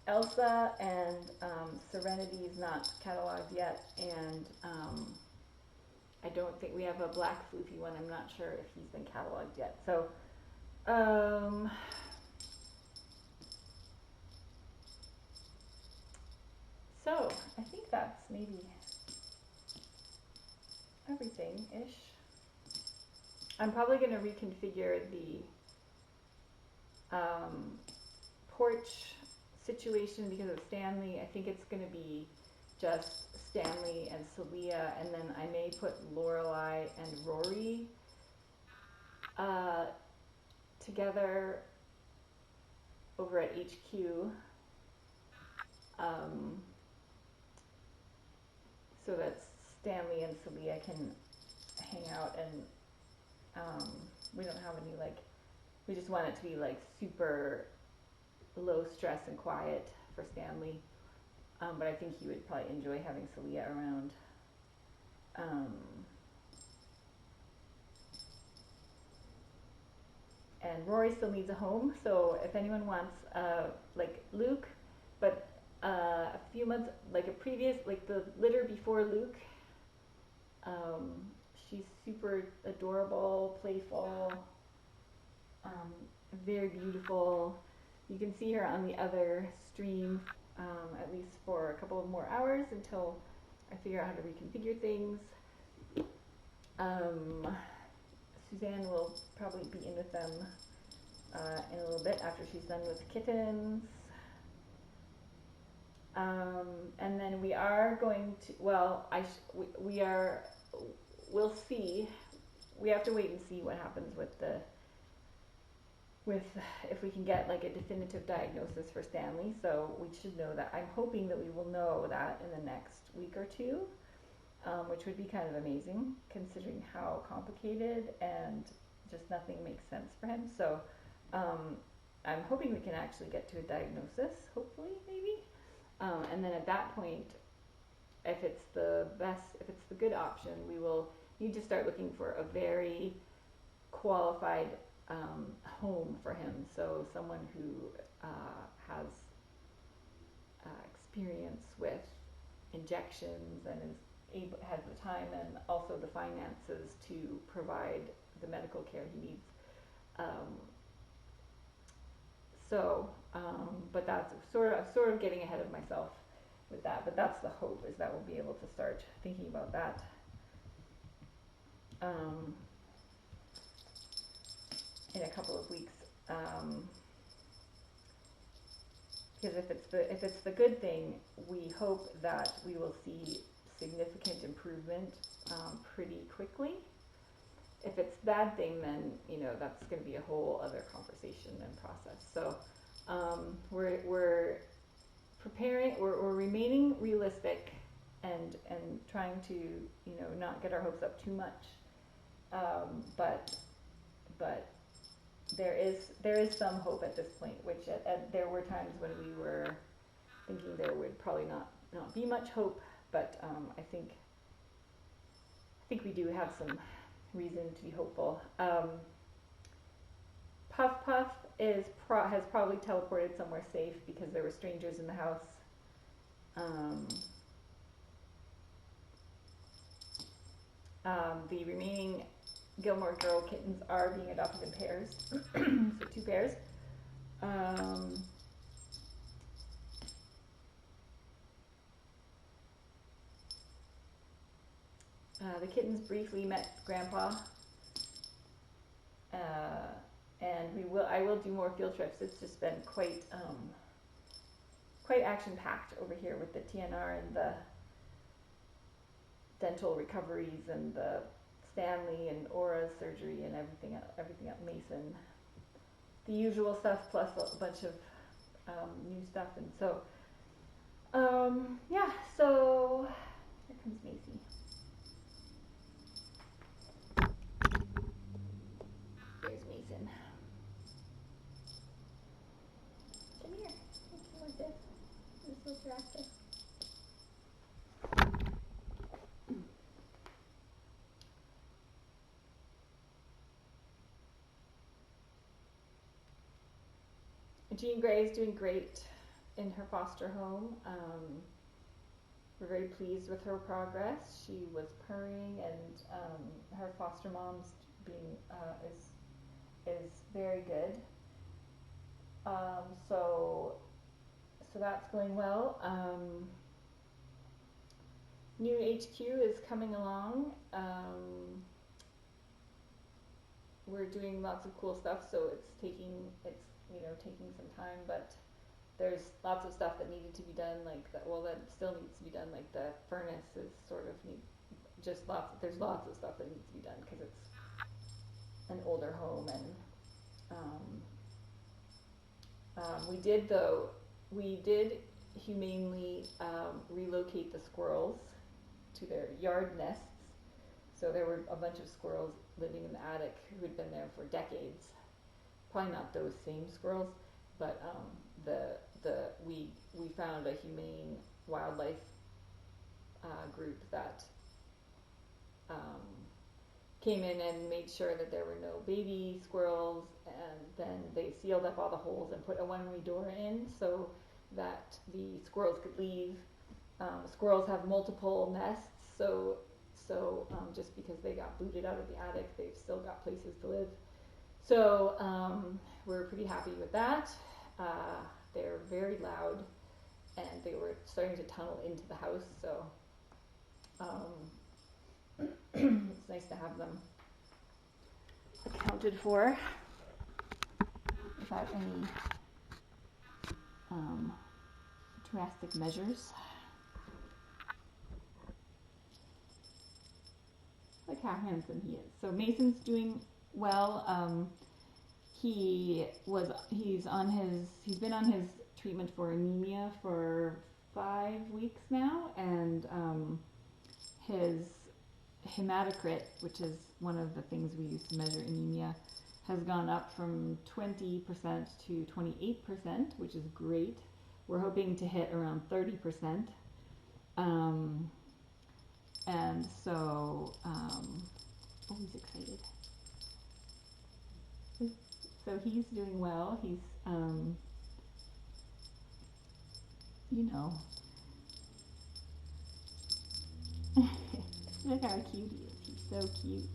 Elsa and Serenity is not cataloged yet, and I don't think we have a black floofy one. I'm not sure if he's been cataloged yet. So so I think that's maybe everything-ish. I'm probably going to reconfigure the porch situation because of Stanley. I think it's going to be just Stanley and Celia, and then I may put Lorelai and Rory together over at HQ, so that Stanley and Celia can hang out, and we don't have any, like, we just want it to be like super low stress and quiet for Stanley, but I think he would probably enjoy having Celia around. And Rory still needs a home, so if anyone wants like Luke, but a few months, like a previous, like the litter before Luke, she's super adorable, playful, very beautiful. You can see her on the other stream, at least for a couple of more hours until I figure out how to reconfigure things. Suzanne will probably be in with them in a little bit after she's done with kittens. And then we are going to, well, we'll see. We have to wait and see what happens with if we can get like a definitive diagnosis for Stanley. So we should know that. I'm hoping that we will know that in the next week or two, which would be kind of amazing considering how complicated and just nothing makes sense for him. So I'm hoping we can actually get to a diagnosis, hopefully, maybe. And then at that point, if it's the good option, we will need to start looking for a very qualified home for him. So someone who has experience with injections and has the time and also the finances to provide the medical care he needs. But that's sort of getting ahead of myself with that. But that's the hope, is that we'll be able to start thinking about that. In a couple of weeks, because if it's the good thing, we hope that we will see significant improvement pretty quickly. if it's a bad thing, then that's going to be a whole other conversation and process. So we're preparing. We're remaining realistic and trying to not get our hopes up too much. But there is some hope at this point. Which there were times when we were thinking there would probably not be much hope. But I think we do have some reason to be hopeful. Puff Puff has probably teleported somewhere safe because there were strangers in the house. The remaining Gilmore Girl kittens are being adopted in pairs, so 2 pairs. The kittens briefly met Grandpa, and I will do more field trips. It's just been quite action-packed over here with the TNR and the dental recoveries and the Stanley and Aura surgery and everything at Mason. The usual stuff plus a bunch of new stuff, and so so here comes Macy. There's Mason. Come here. Come like this. This is what you're after. Jean Grey is doing great in her foster home. We're very pleased with her progress. She was purring, and her foster mom's being is very good. So that's going well. New HQ is coming along. We're doing lots of cool stuff, so it's taking some time, but there's lots of stuff that needed to be done, that still needs to be done, like the furnace is sort of there's lots of stuff that needs to be done because it's an older home, and we did humanely relocate the squirrels to their yard nests. So there were a bunch of squirrels living in the attic who had been there for decades. Probably not those same squirrels, but we found a humane wildlife group that came in and made sure that there were no baby squirrels, and then they sealed up all the holes and put a one-way door in so that the squirrels could leave. Squirrels have multiple nests, so just because they got booted out of the attic, they've still got places to live. So we're pretty happy with that. They're very loud, and they were starting to tunnel into the house, so it's nice to have them accounted for without any drastic measures. Look how handsome he is. So Mason's doing well. He's been on his treatment for anemia for 5 weeks now, and his hematocrit, which is one of the things we use to measure anemia, has gone up from 20% to 28%, which is great. We're hoping to hit around 30%. And so, he's excited. So he's doing well. He's, look how cute he is. He's so cute.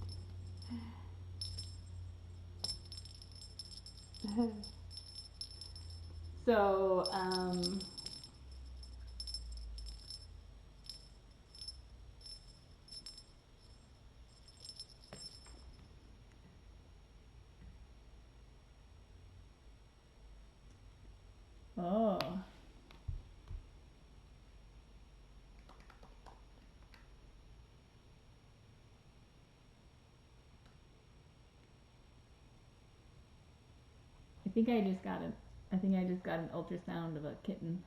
So, oh. think I just got an ultrasound of a kitten.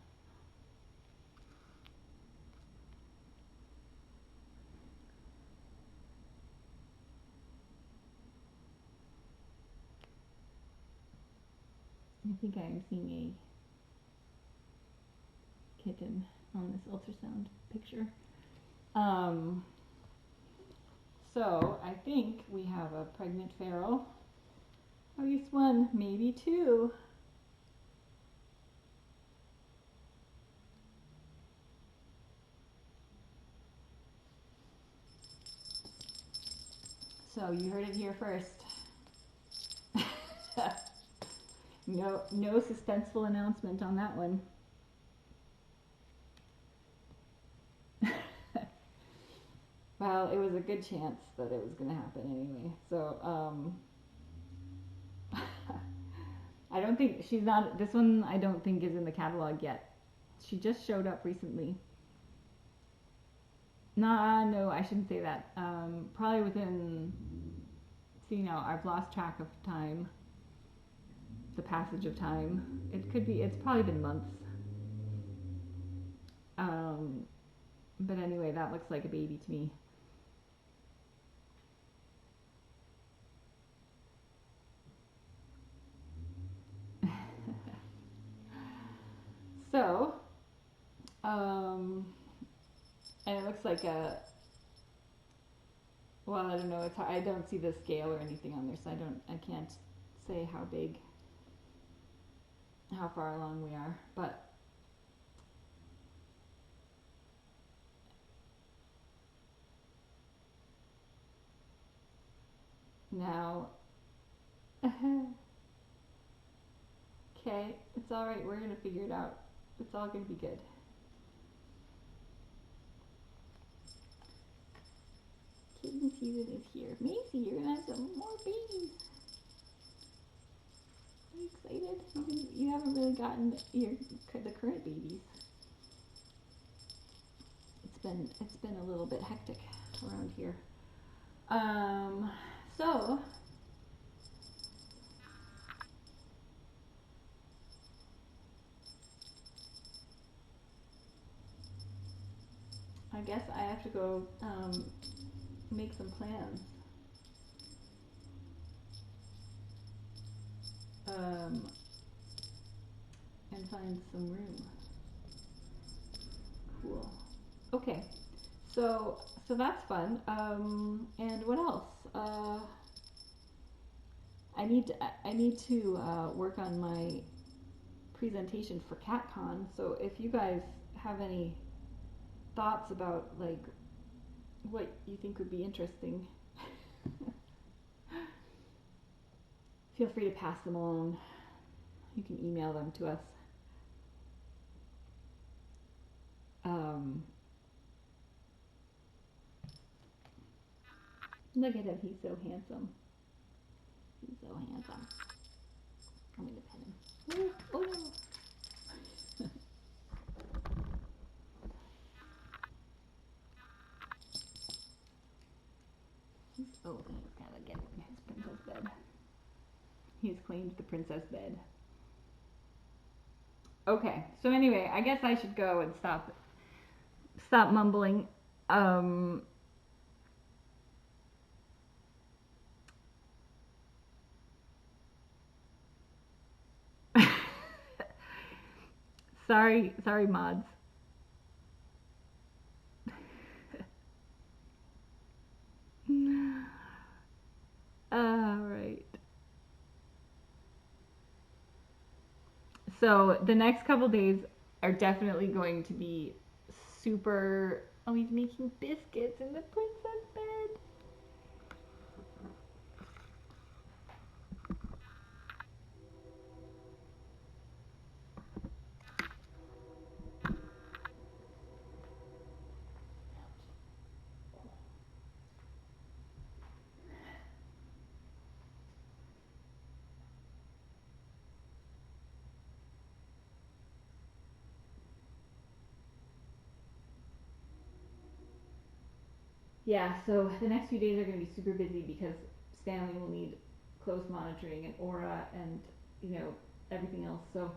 I think I am seeing a kitten on this ultrasound picture. So I think we have a pregnant feral. At least one, maybe two. So you heard it here first. No suspenseful announcement on that one. Well, it was a good chance that it was going to happen anyway. So, I don't think this one I don't think is in the catalog yet. She just showed up recently. No, I shouldn't say that. Probably within, I've lost track of time. The passage of time. It's probably been months. But anyway, that looks like a baby to me. So, and it looks like I don't know, I don't see the scale or anything on there, so I can't say how far along we are, but now, okay, it's alright, we're gonna figure it out. It's all gonna be good. Kitten season is here. Macy, you're gonna have some more babies. Are you excited? You haven't really gotten the current babies. It's been a little bit hectic around here. So I guess I have to go make some plans. And find some room. Cool. Okay. So that's fun. And what else? I need to work on my presentation for CatCon. So if you guys have any thoughts about like what you think would be interesting, feel free to pass them along. You can email them to us. Look at him, he's so handsome. He's so handsome. I'm gonna pet him. Oh no! Oh, he's gotta get his princess bed. He's claimed the princess bed. Okay, so anyway, I guess I should go and stop mumbling. Sorry, mods. Alright. So the next couple days are definitely going to be super... Oh, he's making biscuits in the princess bed. Yeah, so the next few days are going to be super busy because Stanley will need close monitoring, and Aura and everything else. So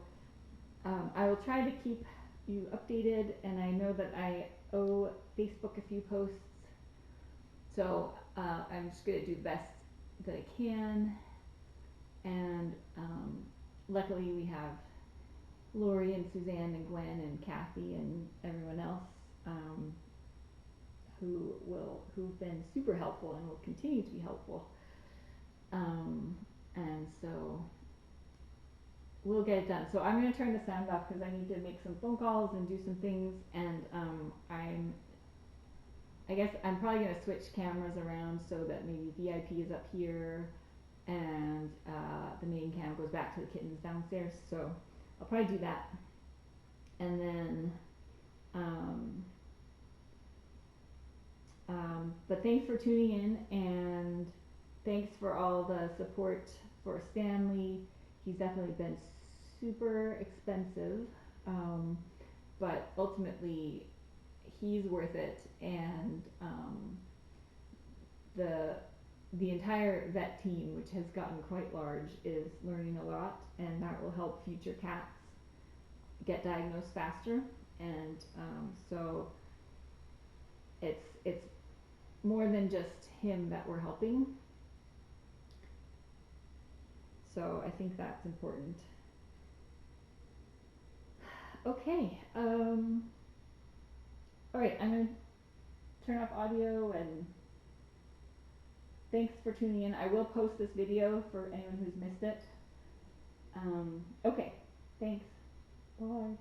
I will try to keep you updated, and I know that I owe Facebook a few posts, so I'm just going to do the best that I can. And luckily we have Lori and Suzanne and Gwen and Kathy and everyone else who've been super helpful and will continue to be helpful. And so we'll get it done. So I'm going to turn the sound off because I need to make some phone calls and do some things, and I guess I'm probably going to switch cameras around so that maybe VIP is up here and the main cam goes back to the kittens downstairs. So I'll probably do that. And then but thanks for tuning in, and thanks for all the support for Stanley. He's definitely been super expensive, but ultimately he's worth it, and the entire vet team, which has gotten quite large, is learning a lot, and that will help future cats get diagnosed faster. And so it's more than just him that we're helping. So I think that's important. Okay. All right, I'm gonna turn off audio, and thanks for tuning in. I will post this video for anyone who's missed it. Okay, thanks. Bye.